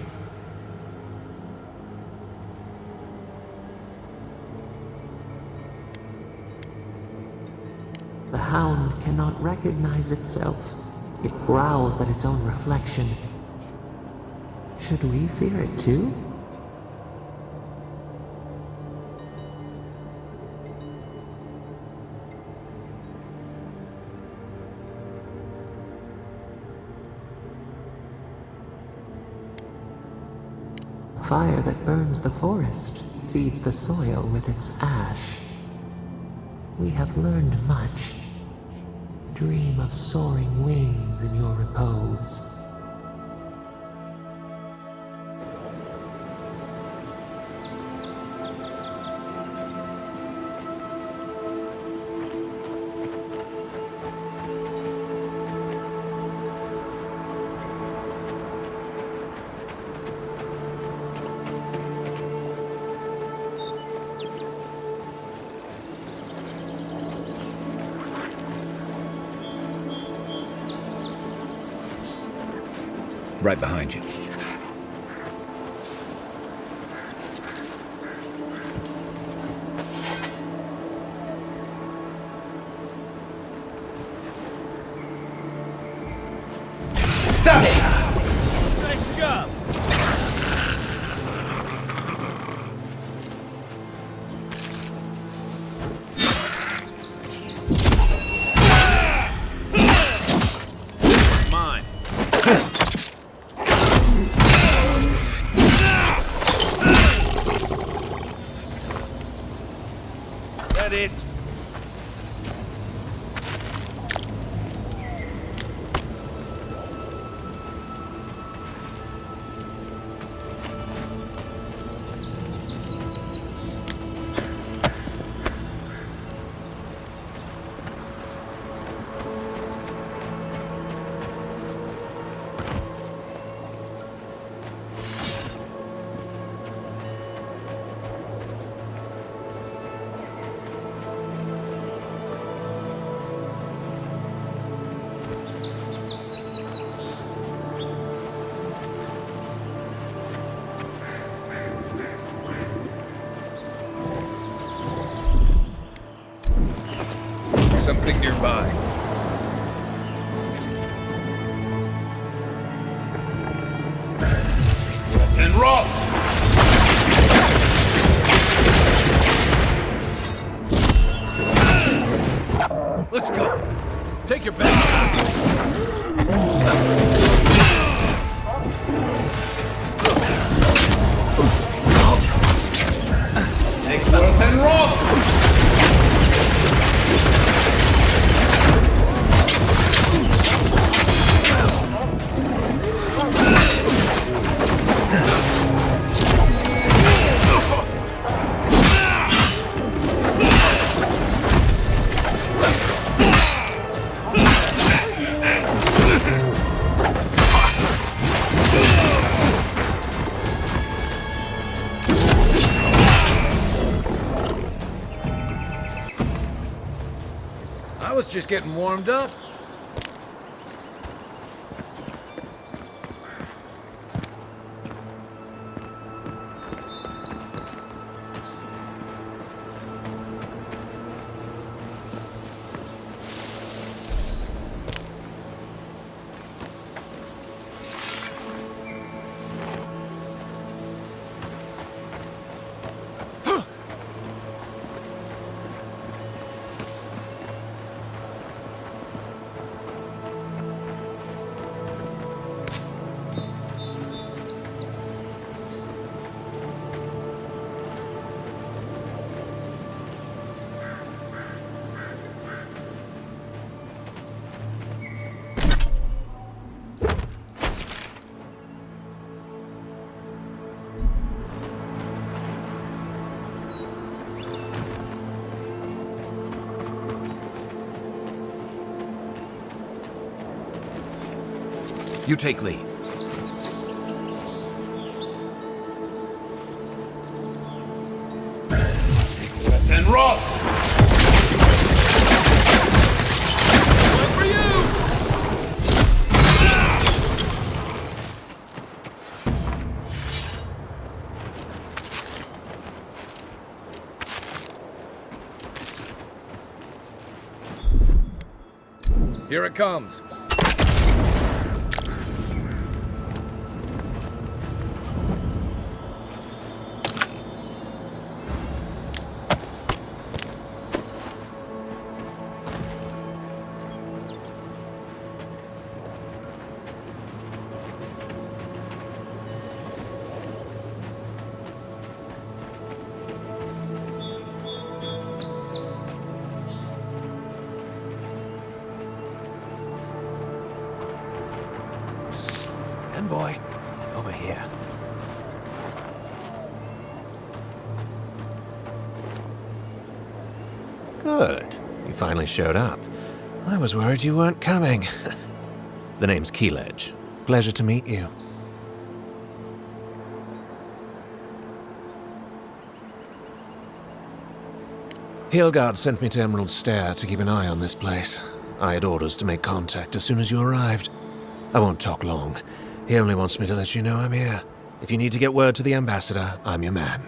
The hound cannot recognize itself. It growls at its own reflection. Should we fear it too? Fire that burns the forest, feeds the soil with its ash. We have learned much. Dream of soaring wings in your repose. Right behind you. Nice job! Mine. That it? Something nearby. And roll! Let's go. Take your back. Worth and roll! was just getting warmed up. You take lead. Then roll! One for you! Here it comes. Envoy, over here. Good. You finally showed up. I was worried you weren't coming. The name's Kylecg. Pleasure to meet you. Hjilde sent me to Emerald Stair to keep an eye on this place. I had orders to make contact as soon as you arrived. I won't talk long. He only wants me to let you know I'm here. If you need to get word to the ambassador, I'm your man.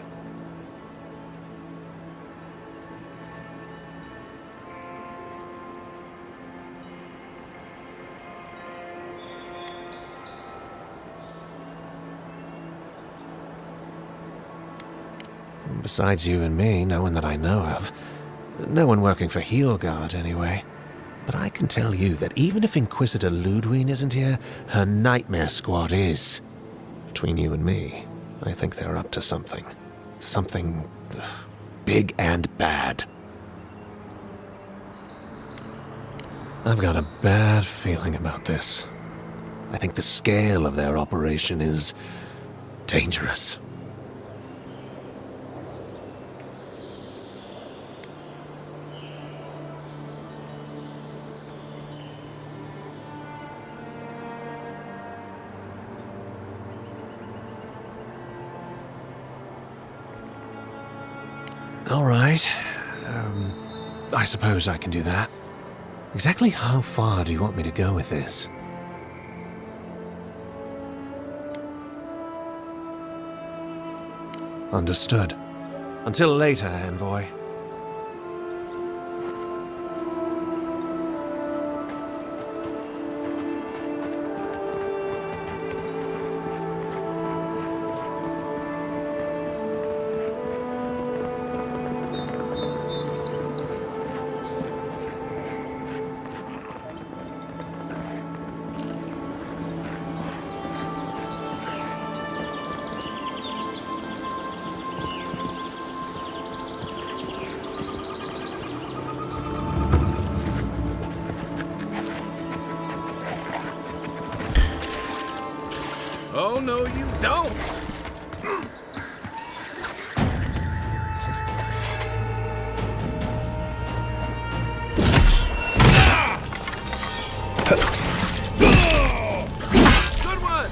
Besides you and me, no one that I know of. No one working for Hjilde, anyway. But I can tell you that even if Inquisitor Ludwig isn't here, her nightmare squad is. Between you and me, I think they're up to something. Something big and bad. I've got a bad feeling about this. I think the scale of their operation is dangerous. All right. I suppose I can do that. Exactly how far do you want me to go with this? Understood. Until later, Envoy. Oh, no, you don't! Good one!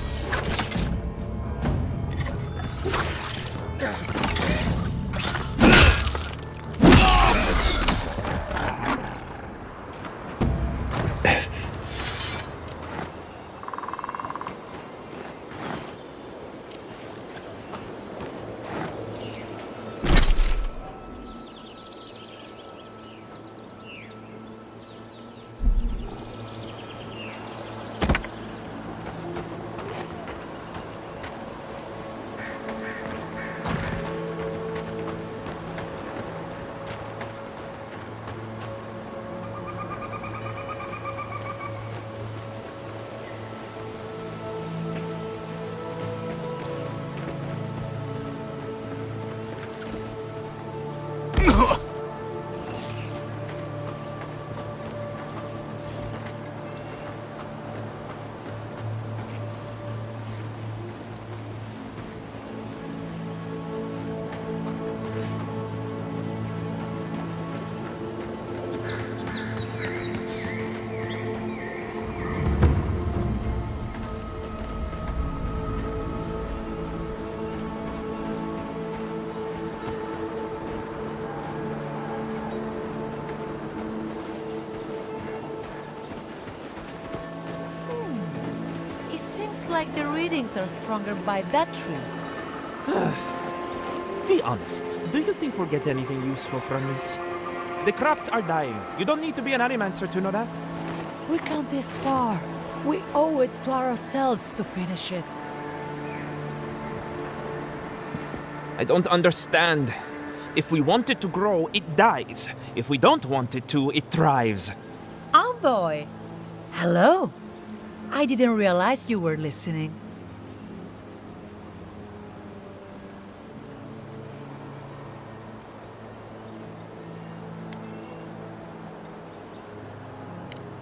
Looks like the readings are stronger by that tree. Be honest. Do you think we'll get anything useful from this? The crops are dying. You don't need to be an Animancer to know that. We come this far. We owe it to ourselves to finish it. I don't understand. If we want it to grow, it dies. If we don't want it to, it thrives. Envoy! Hello. I didn't realize you were listening.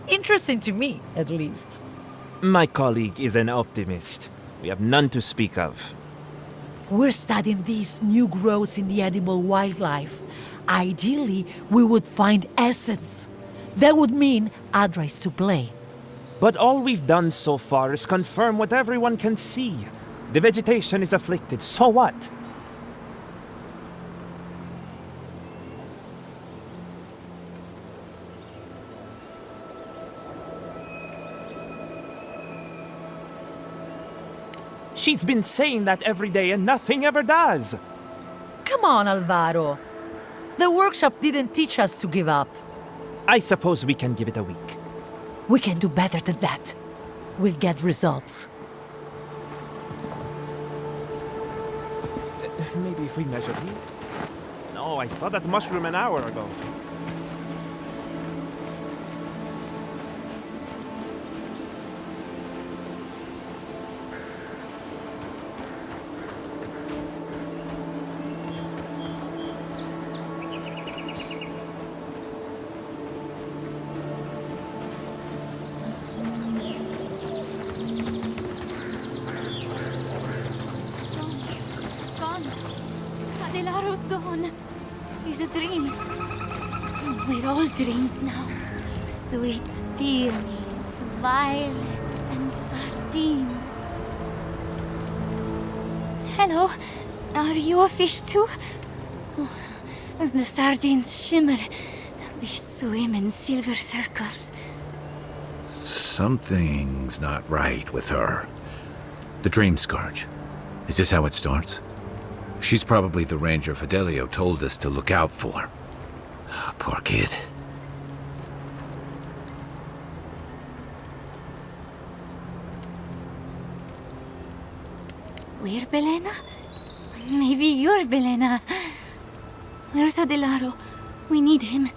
Interesting to me, at least. My colleague is an optimist. We have none to speak of. We're studying these new growths in the edible wildlife. Ideally, we would find essence. That would mean Adra is to blame. But all we've done so far is confirm what everyone can see. The vegetation is afflicted, so what? She's been saying that every day and nothing ever does. Come on, Alvaro. The workshop didn't teach us to give up. I suppose we can give it a week. We can do better than that. We'll get results. Maybe if we measure here. No, I saw that mushroom an hour ago. Gone. It's a dream. We're all dreams now. Sweet peonies, violets, and sardines. Hello. Are you a fish too? Oh, the sardines shimmer. They swim in silver circles. Something's not right with her. The dream scourge. Is this how it starts? She's probably the ranger Fidelio told us to look out for. Poor kid. We're Belena? Maybe you're Belena. Where's Adelaro? We need him.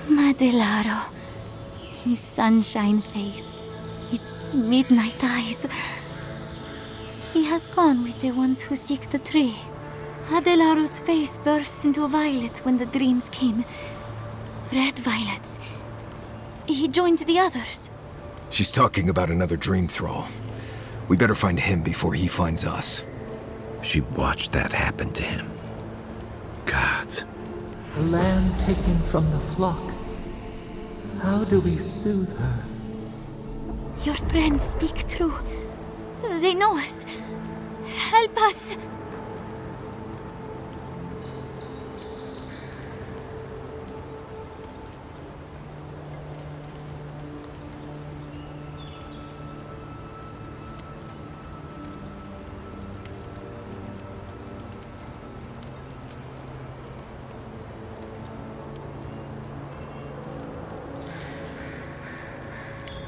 Adelaro. His sunshine face. His midnight eyes. He has gone with the ones who seek the tree. Adelaro's face burst into violet when the dreams came. Red violets. He joined the others. She's talking about another dream thrall. We better find him before he finds us. She watched that happen to him. God. A lamb taken from the flock. How do we soothe her? Your friends speak true. They know us. Help us!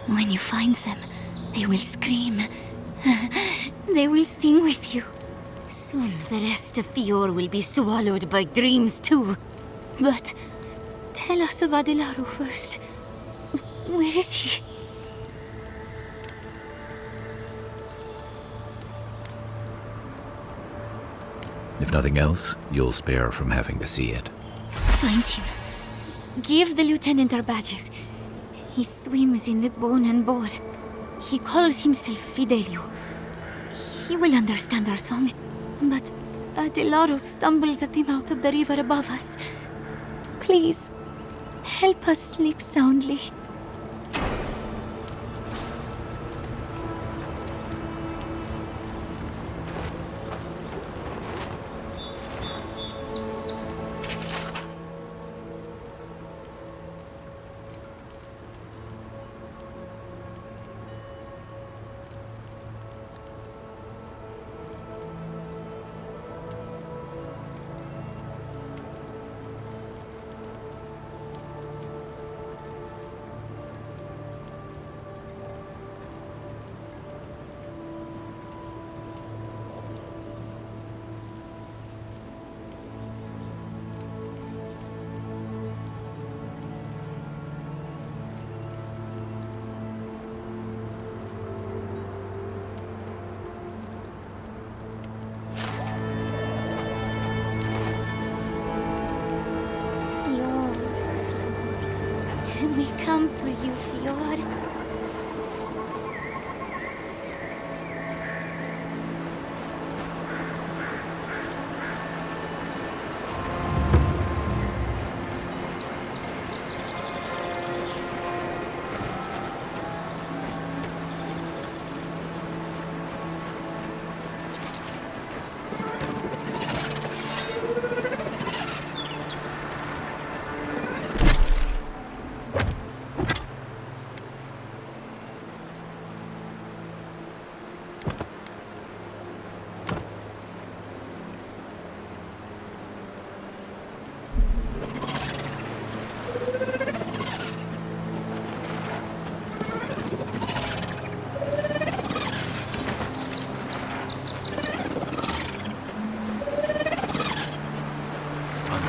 When you find them, they will scream. They will sing with you. Soon the rest of Fior will be swallowed by dreams too. But tell us of Adelaro first. Where is he? If nothing else, you'll spare from having to see it. Find him. Give the lieutenant our badges. He swims in the bone and boar. He calls himself Fidelio. He will understand our song. But Adelaro stumbles at the mouth of the river above us. Please, help us sleep soundly.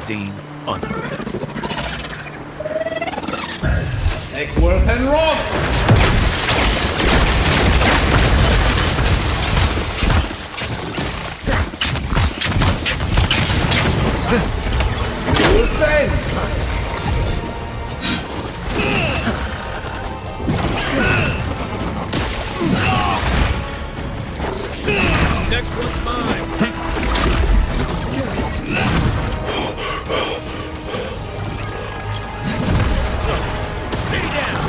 seen, unearthed. Take worth and rock! Next one's mine! Stay down!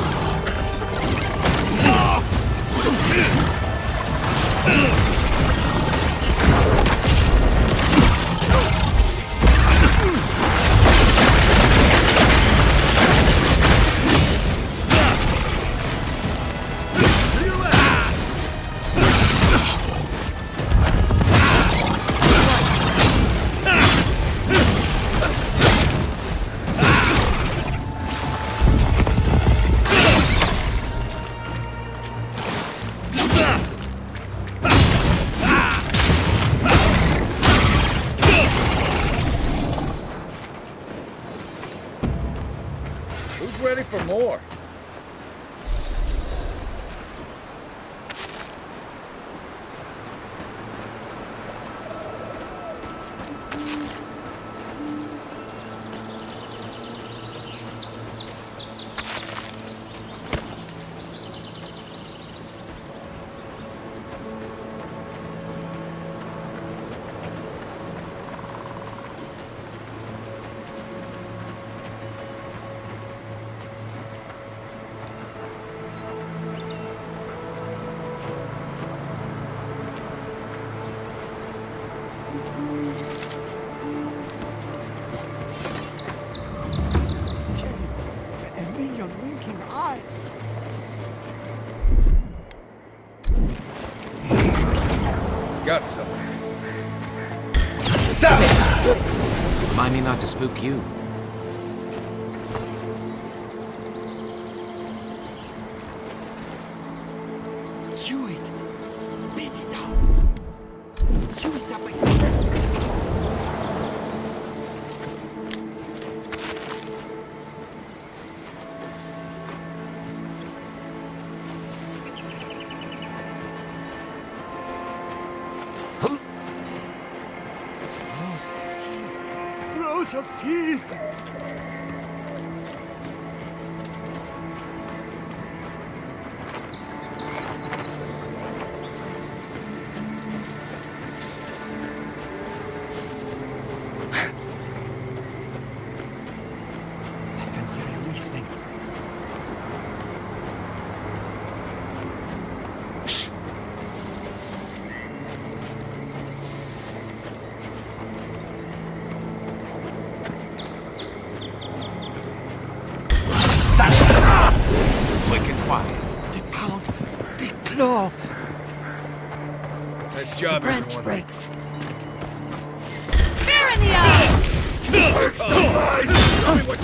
Who's ready for more? Got some. Remind me not to spook you. Chew it. Spit it out. Chew it up again. Rows of teeth. Nice job, Branch everyone. breaks. Fear in the eye! Tell me what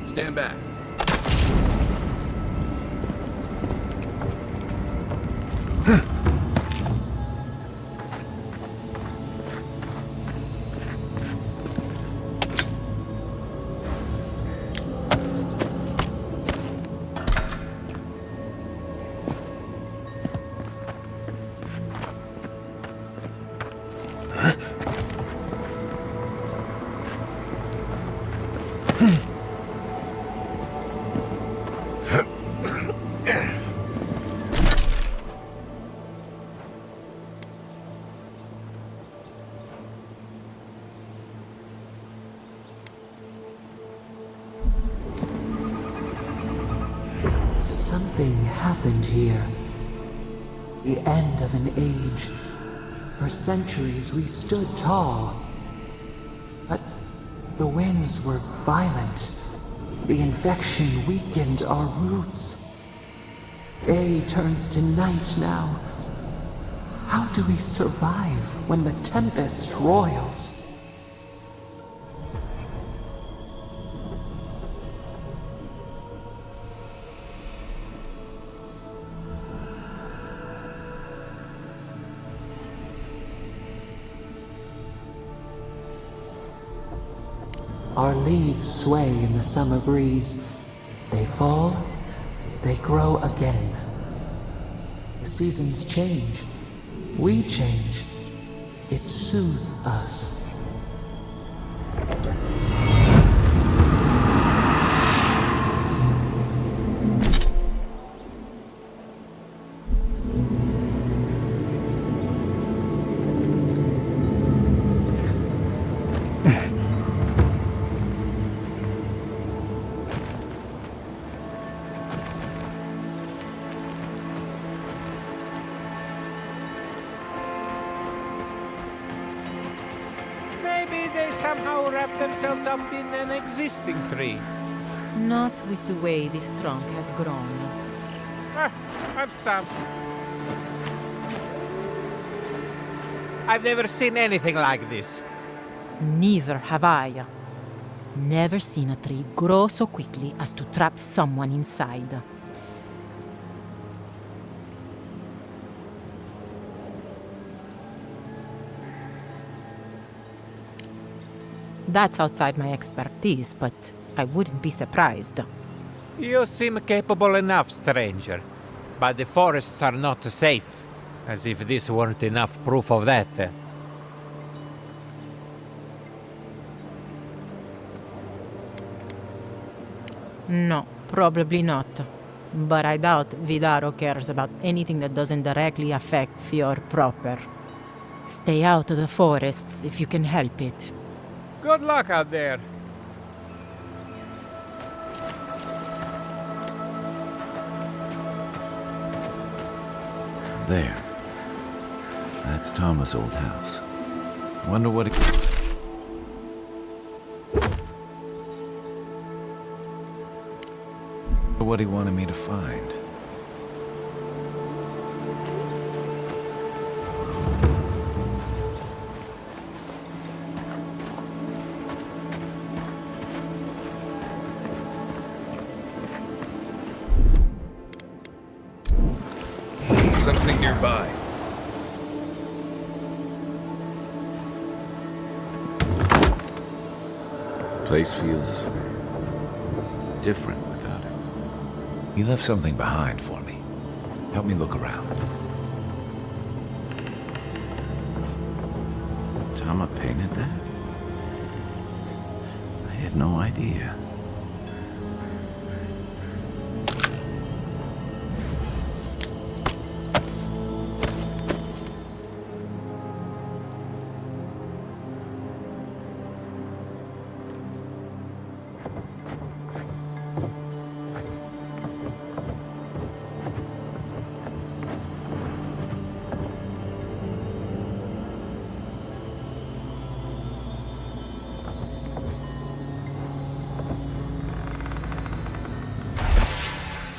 Stand back. Something happened here. The end of an age. For centuries we stood tall. But the winds were violent. The infection weakened our roots. Day turns to night now. How do we survive when the tempest roils? Our leaves sway in the summer breeze. They fall, they grow again. The seasons change. We change. It soothes us. Somehow wrap themselves up in an existing tree. Not with the way this trunk has grown. I'm stumped. I've never seen anything like this. Neither have I. Never seen a tree grow so quickly as to trap someone inside. That's outside my expertise, but I wouldn't be surprised. You seem capable enough, stranger. But the forests are not safe. As if this weren't enough proof of that. No, probably not. But I doubt Vidaro cares about anything that doesn't directly affect Fior proper. Stay out of the forests if you can help it. Good luck out there. There. That's Thomas' old house. Wonder what he wanted me to find. Something nearby. Place feels different without him. He left something behind for me. Help me look around. Tama painted that? I had no idea.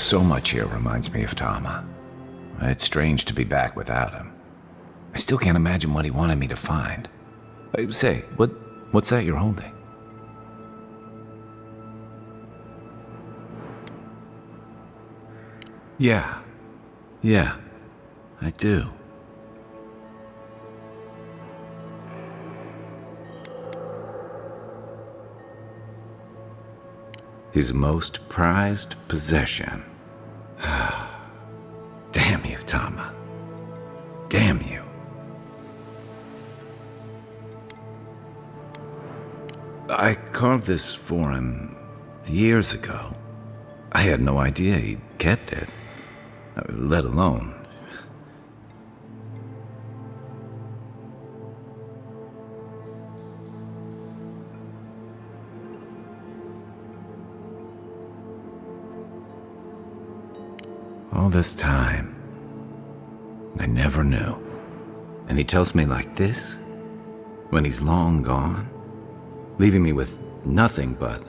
So much here reminds me of Tama. It's strange to be back without him. I still can't imagine what he wanted me to find. Say, what's that you're holding? Yeah, I do. His most prized possession. Damn you, Tama. Damn you. I carved this for him years ago. I had no idea he'd kept it, let alone. All this time, I never knew. And he tells me like this, when he's long gone, leaving me with nothing but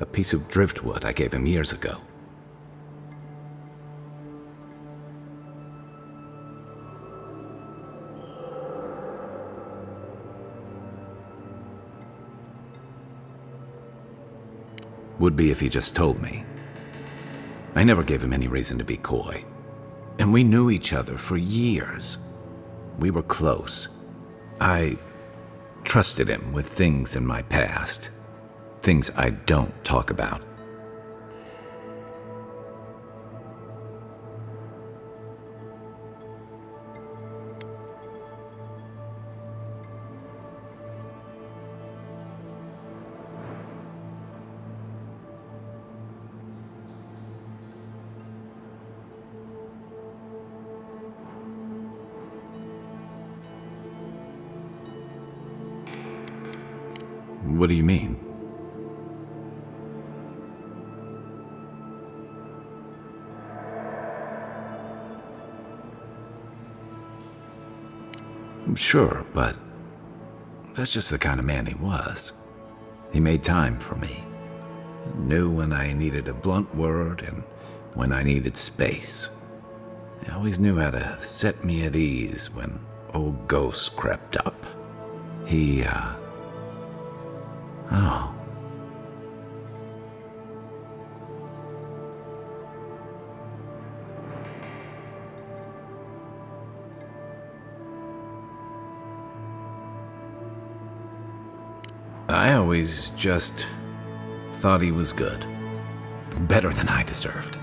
a piece of driftwood I gave him years ago. Would be if he just told me. I never gave him any reason to be coy. And we knew each other for years. We were close. I trusted him with things in my past. Things I don't talk about. What do you mean? Sure, but that's just the kind of man he was. He made time for me. Knew when I needed a blunt word and when I needed space. He always knew how to set me at ease when old ghosts crept up. Oh. I always just thought he was good. Better than I deserved.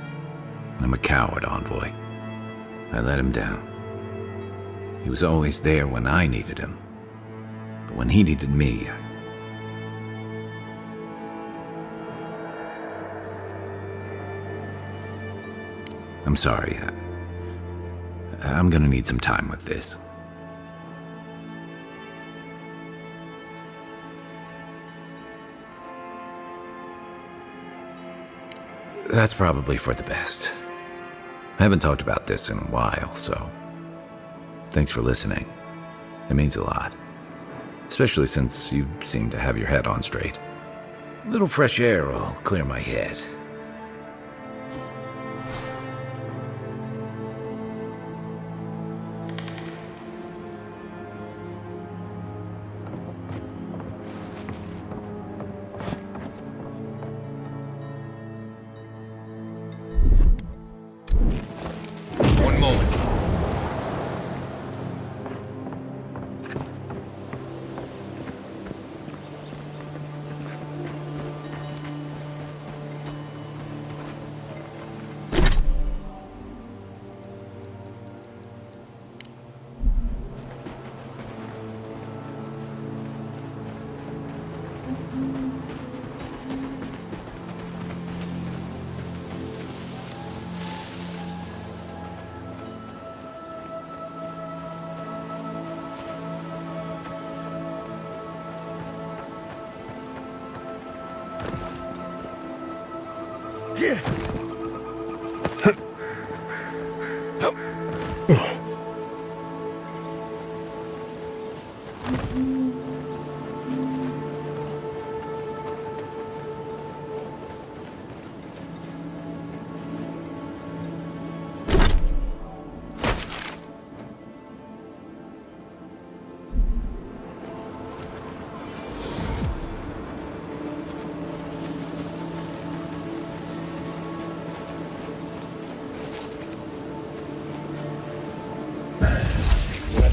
I'm a coward, Envoy. I let him down. He was always there when I needed him. But when he needed me, I'm sorry. I'm gonna need some time with this. That's probably for the best. I haven't talked about this in a while, so thanks for listening. It means a lot. Especially since you seem to have your head on straight. A little fresh air will clear my head.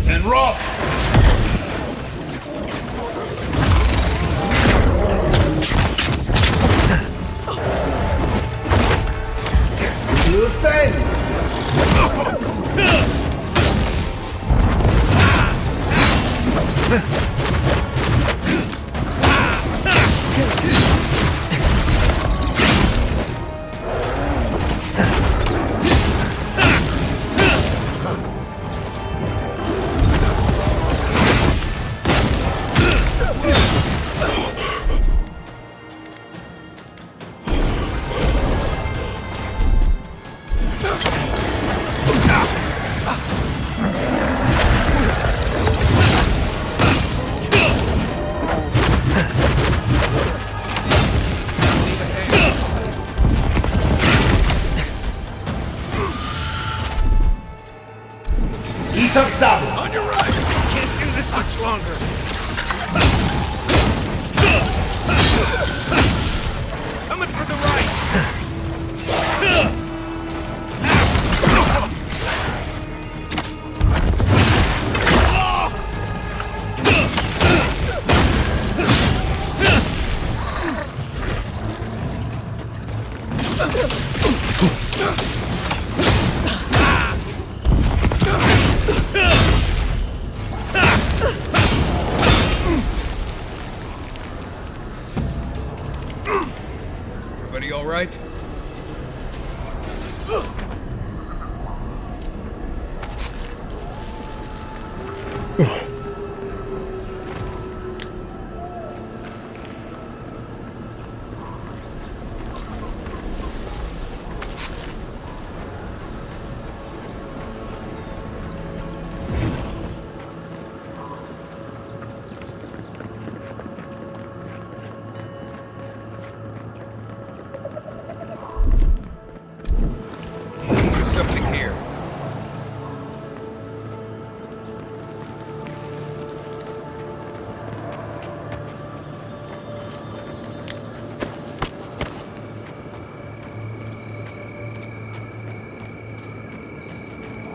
And rock! To defend! On your right. Can't do this much longer. Coming for the right. Everybody all right?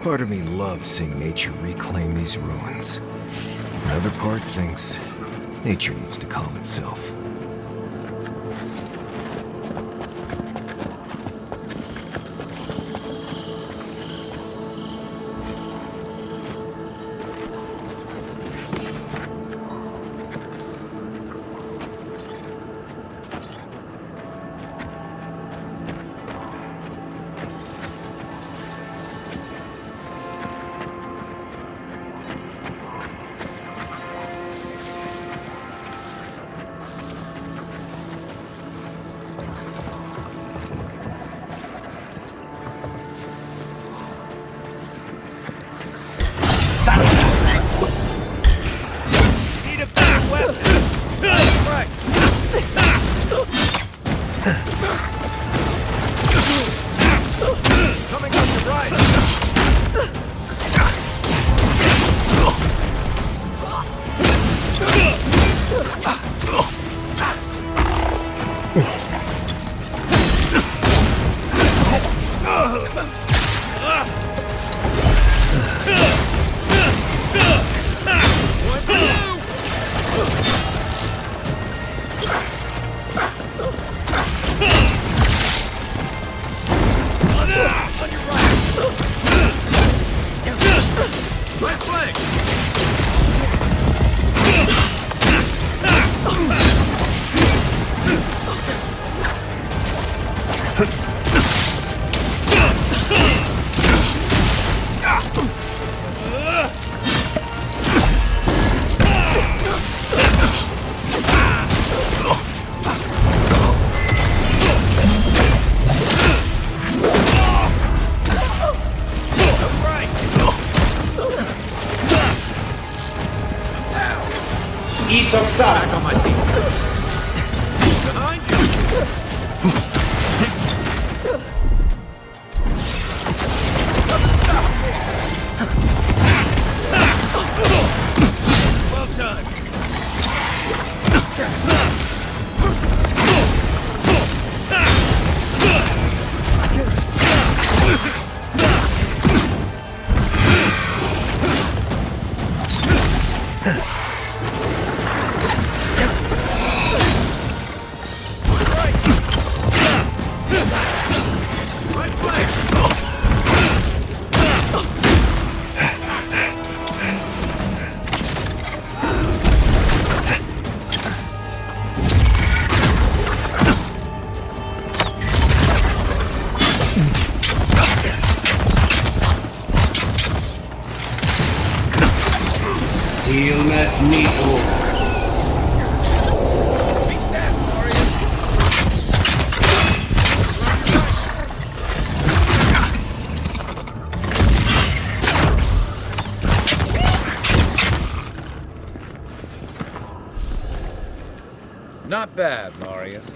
Part of me loves seeing nature reclaim these ruins. Another part thinks nature needs to calm itself. Back on my feet. Behind you. Well done. Illness metal. Not bad, Marius.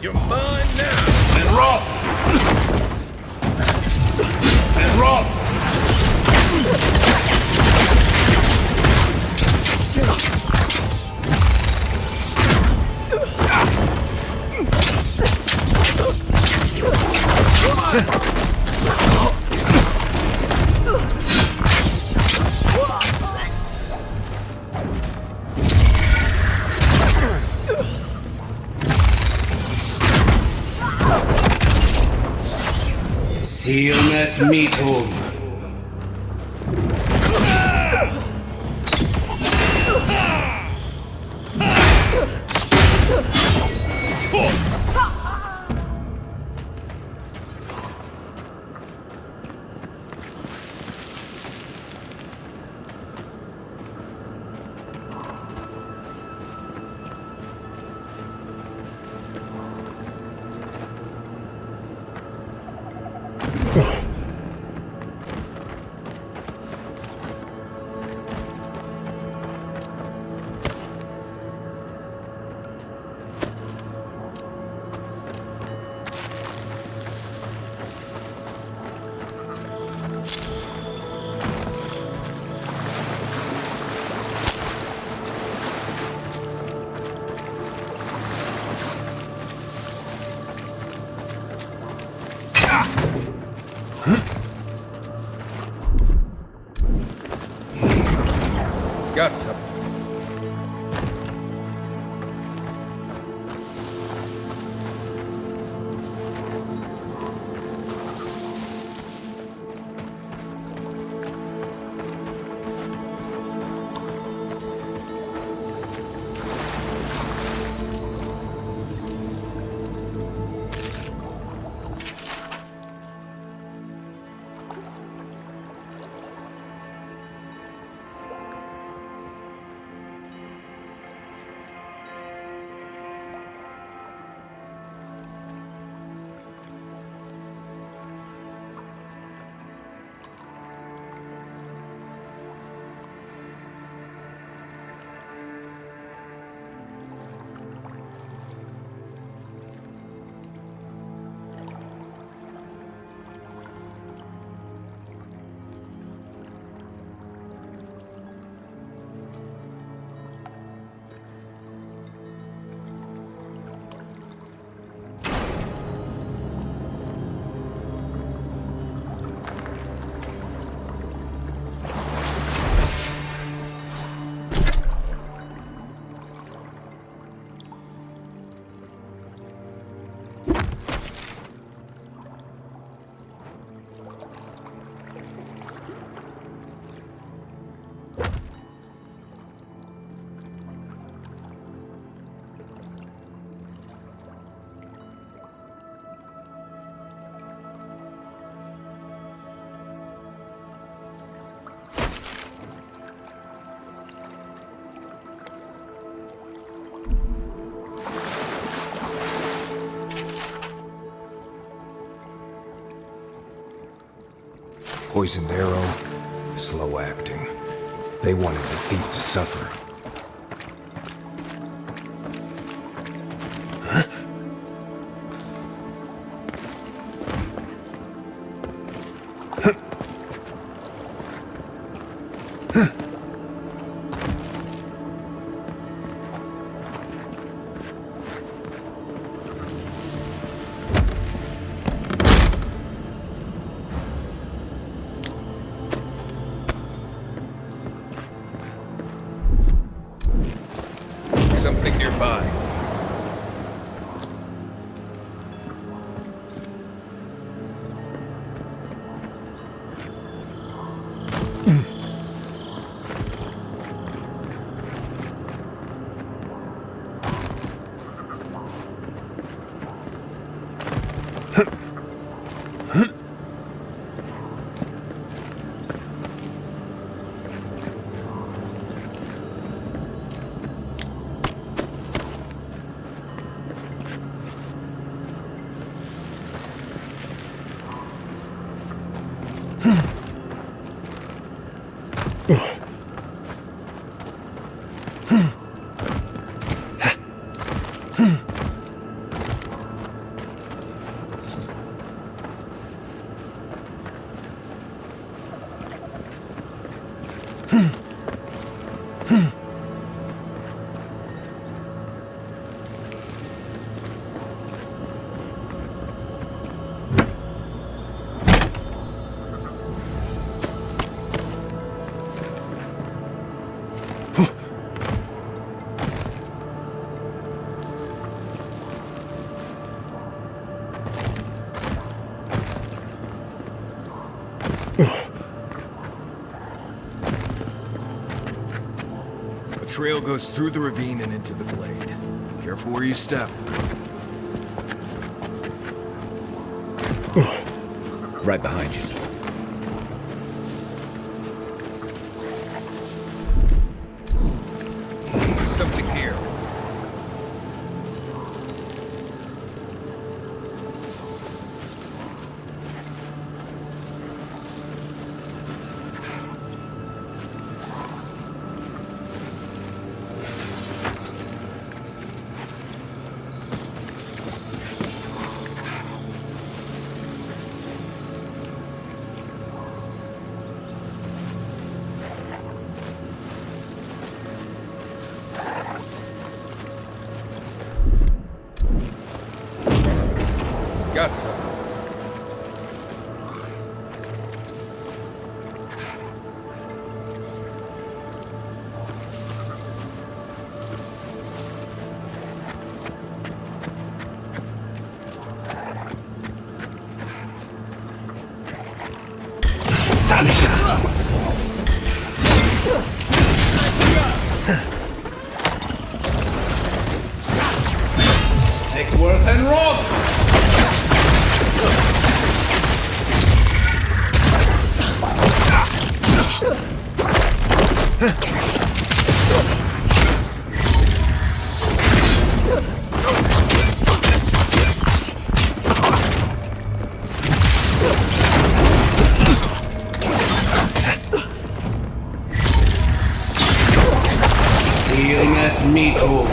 You're mine now. And roll. And roll. Illness metal. Got something. Poisoned arrow, slow acting. They wanted the thief to suffer. Something nearby. The trail goes through the ravine and into the glade. Careful where you step. Right behind you. Something here. Got some. salsa. Take worth and rob. Sealing as meat hole.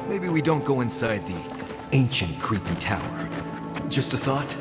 Maybe we don't go inside the ancient creepy tower. Just a thought?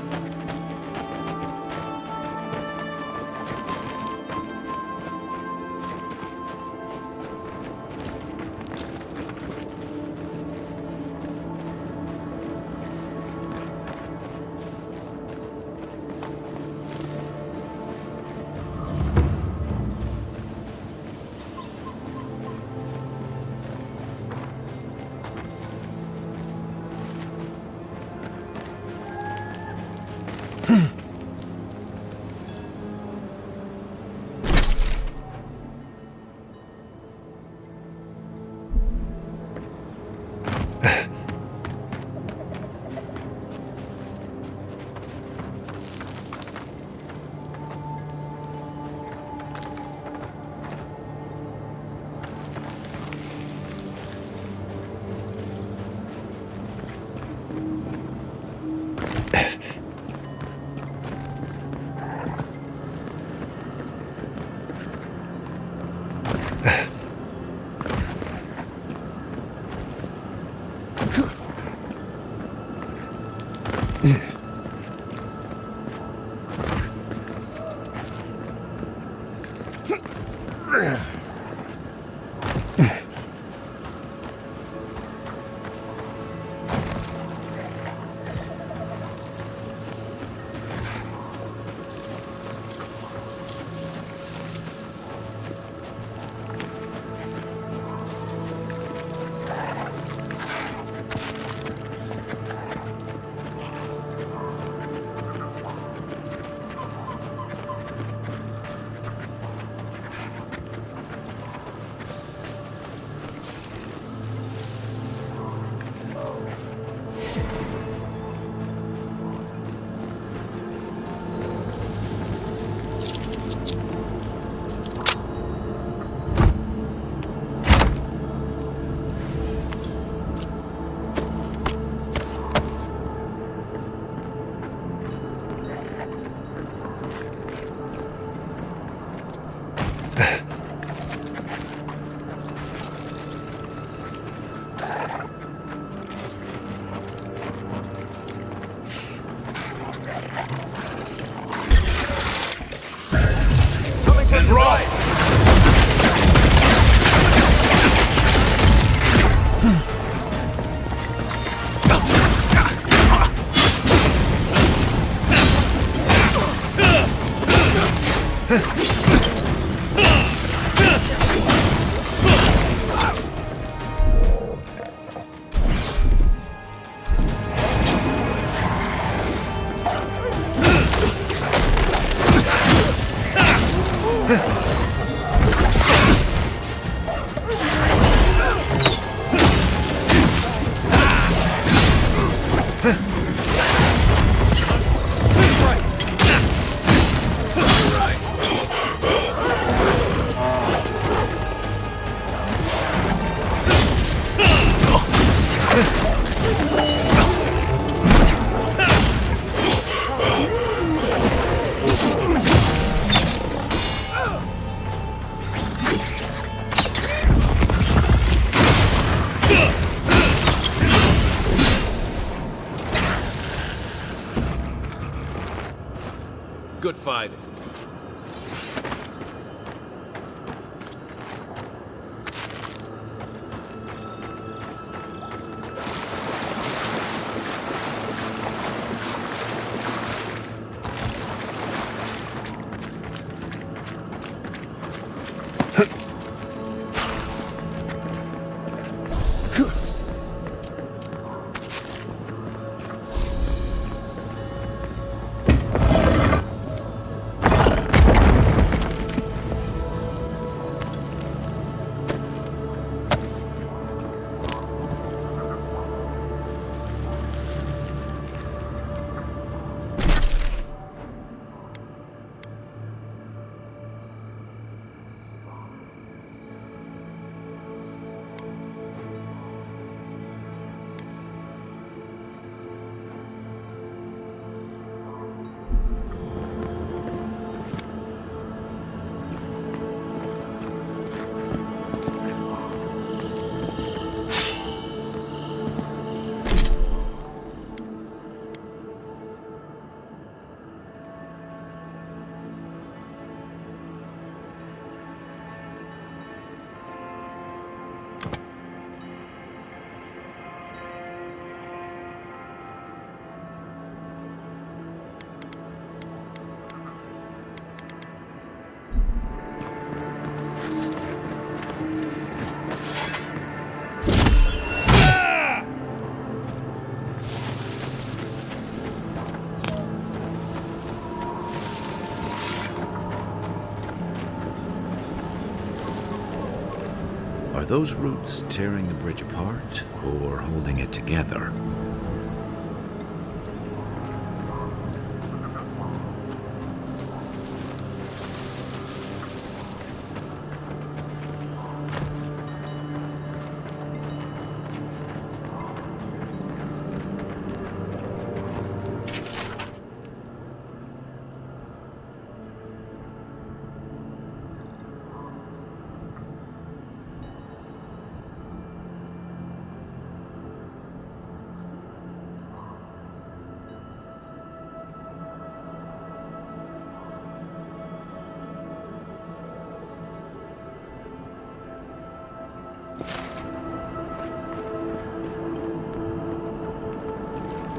Good fighting. Are those roots tearing the bridge apart, or holding it together?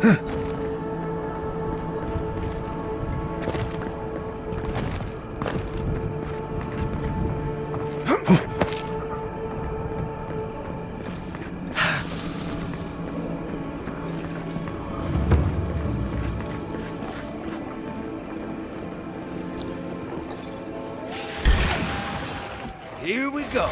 Here we go.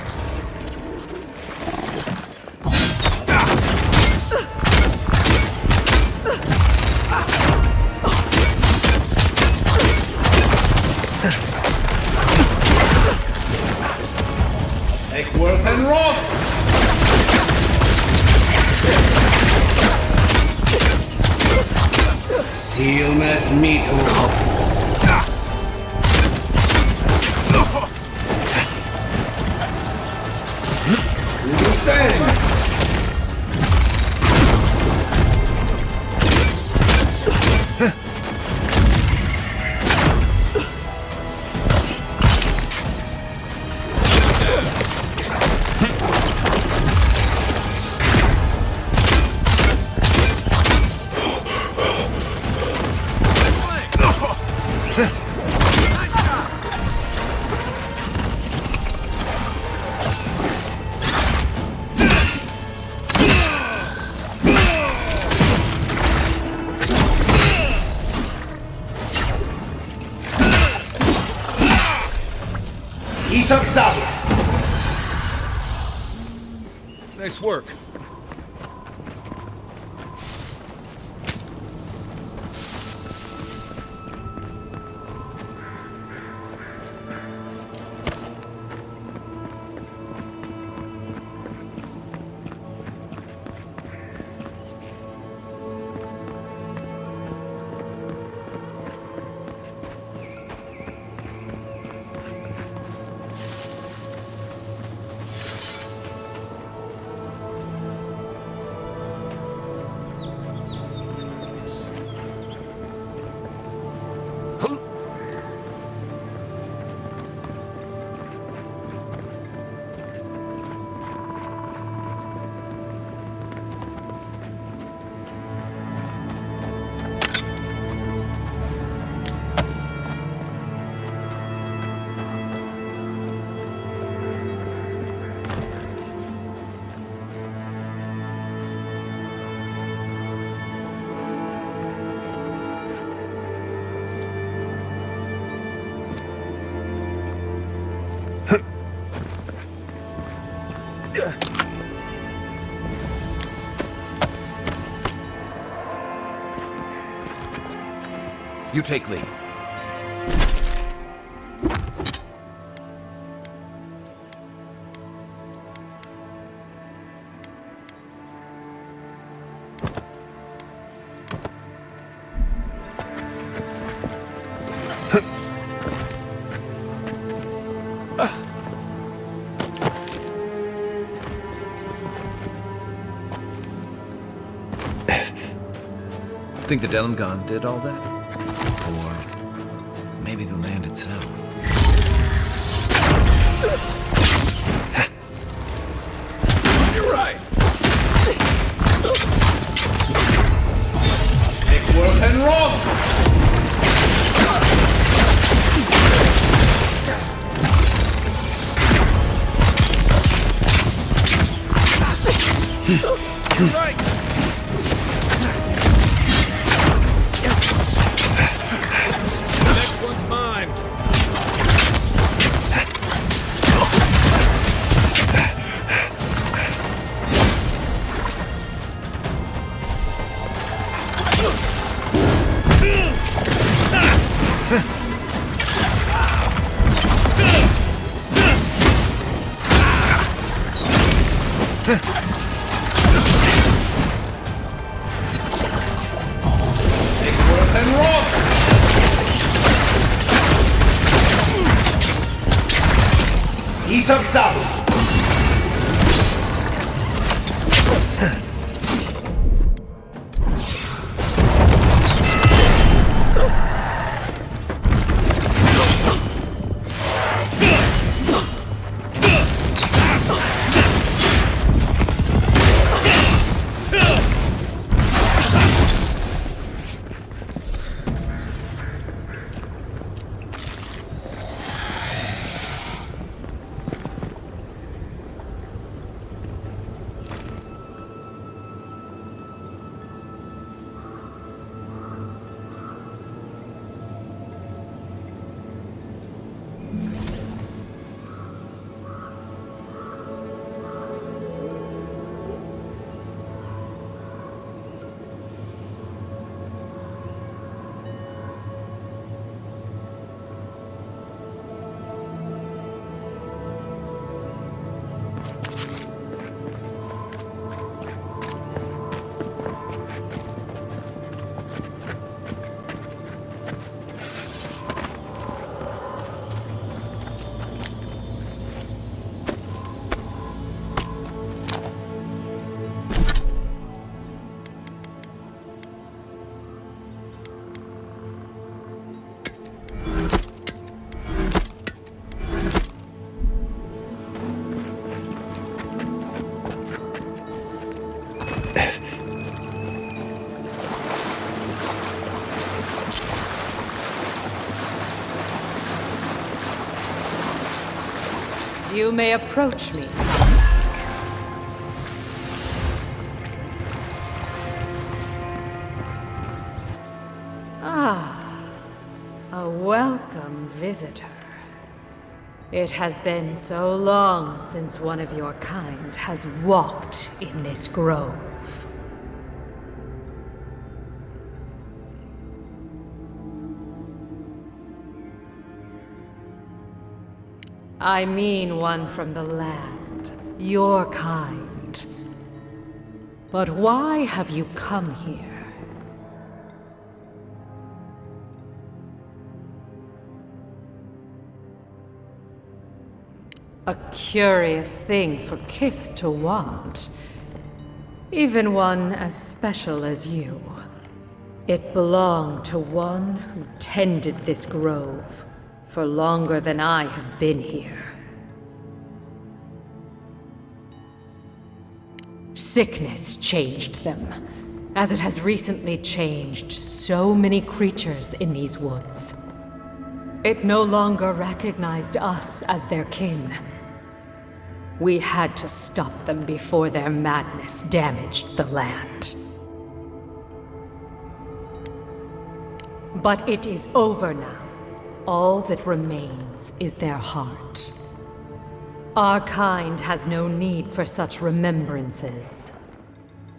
Eckworth and Rock! Sealmas Meathook! Nice work. You take lead. Think the Delemgan did all that? Or maybe the land itself? You're right! Eckworth and Rock! You're right! The next one's mine! Eckworth and Rock! He's up south! You may approach me. A welcome visitor. It has been so long since one of your kind has walked in this grove. I mean one from the land, your kind. But why have you come here? A curious thing for Kith to want. Even one as special as you. It belonged to one who tended this grove for longer than I have been here. Sickness changed them, as it has recently changed so many creatures in these woods. It no longer recognized us as their kin. We had to stop them before their madness damaged the land. But it is over now. All that remains is their heart. Our kind has no need for such remembrances.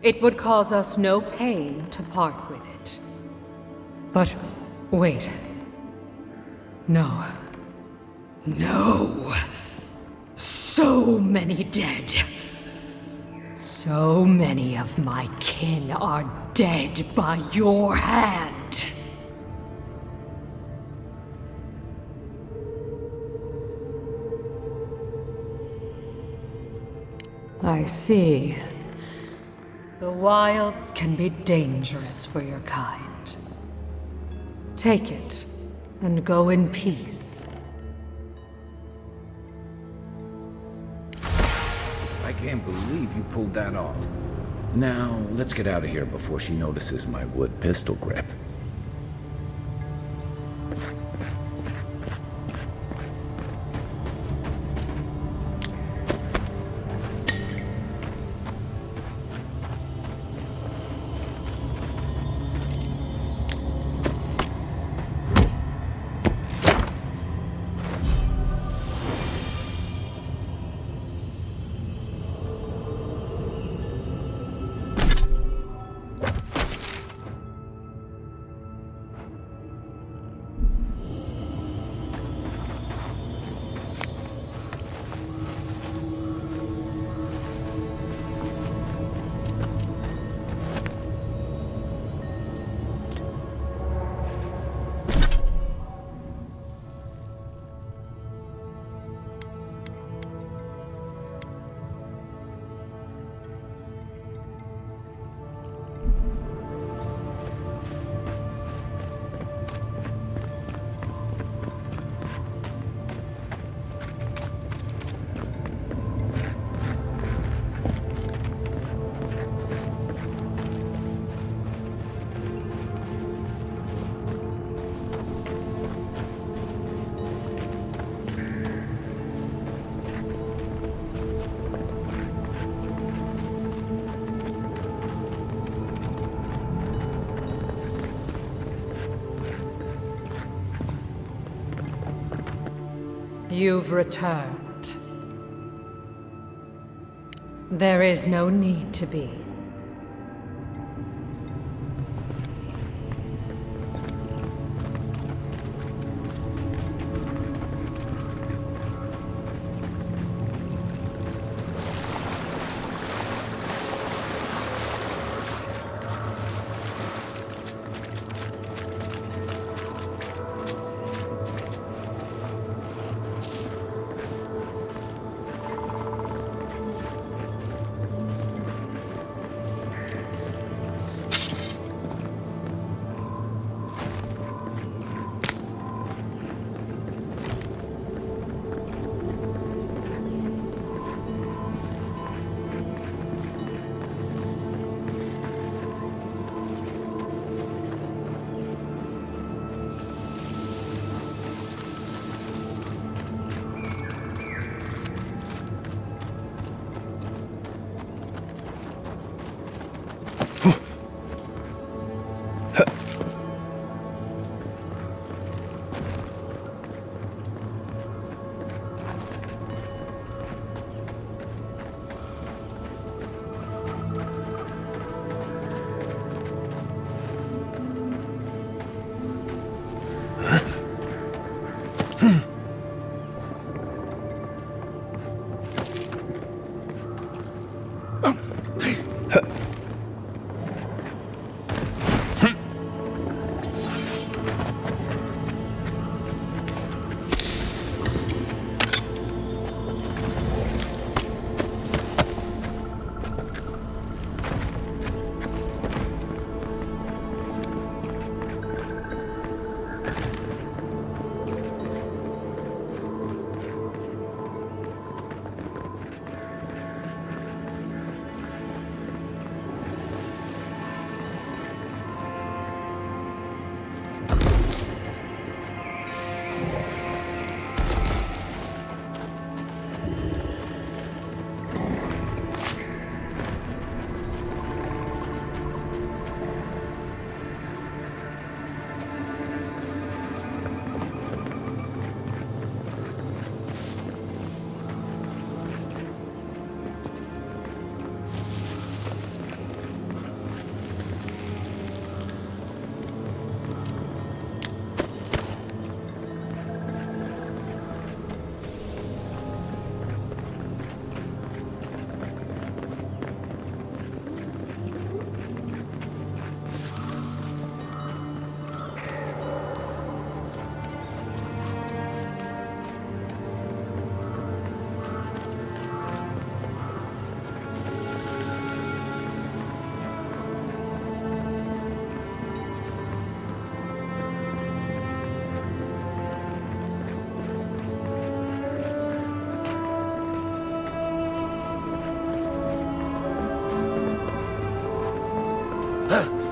It would cause us no pain to part with it. But wait. No. No! So many dead. So many of my kin are dead by your hand. I see. The wilds can be dangerous for your kind. Take it, and go in peace. I can't believe you pulled that off. Now, let's get out of here before she notices my wood pistol grip. You've returned. There is no need to be. Huh?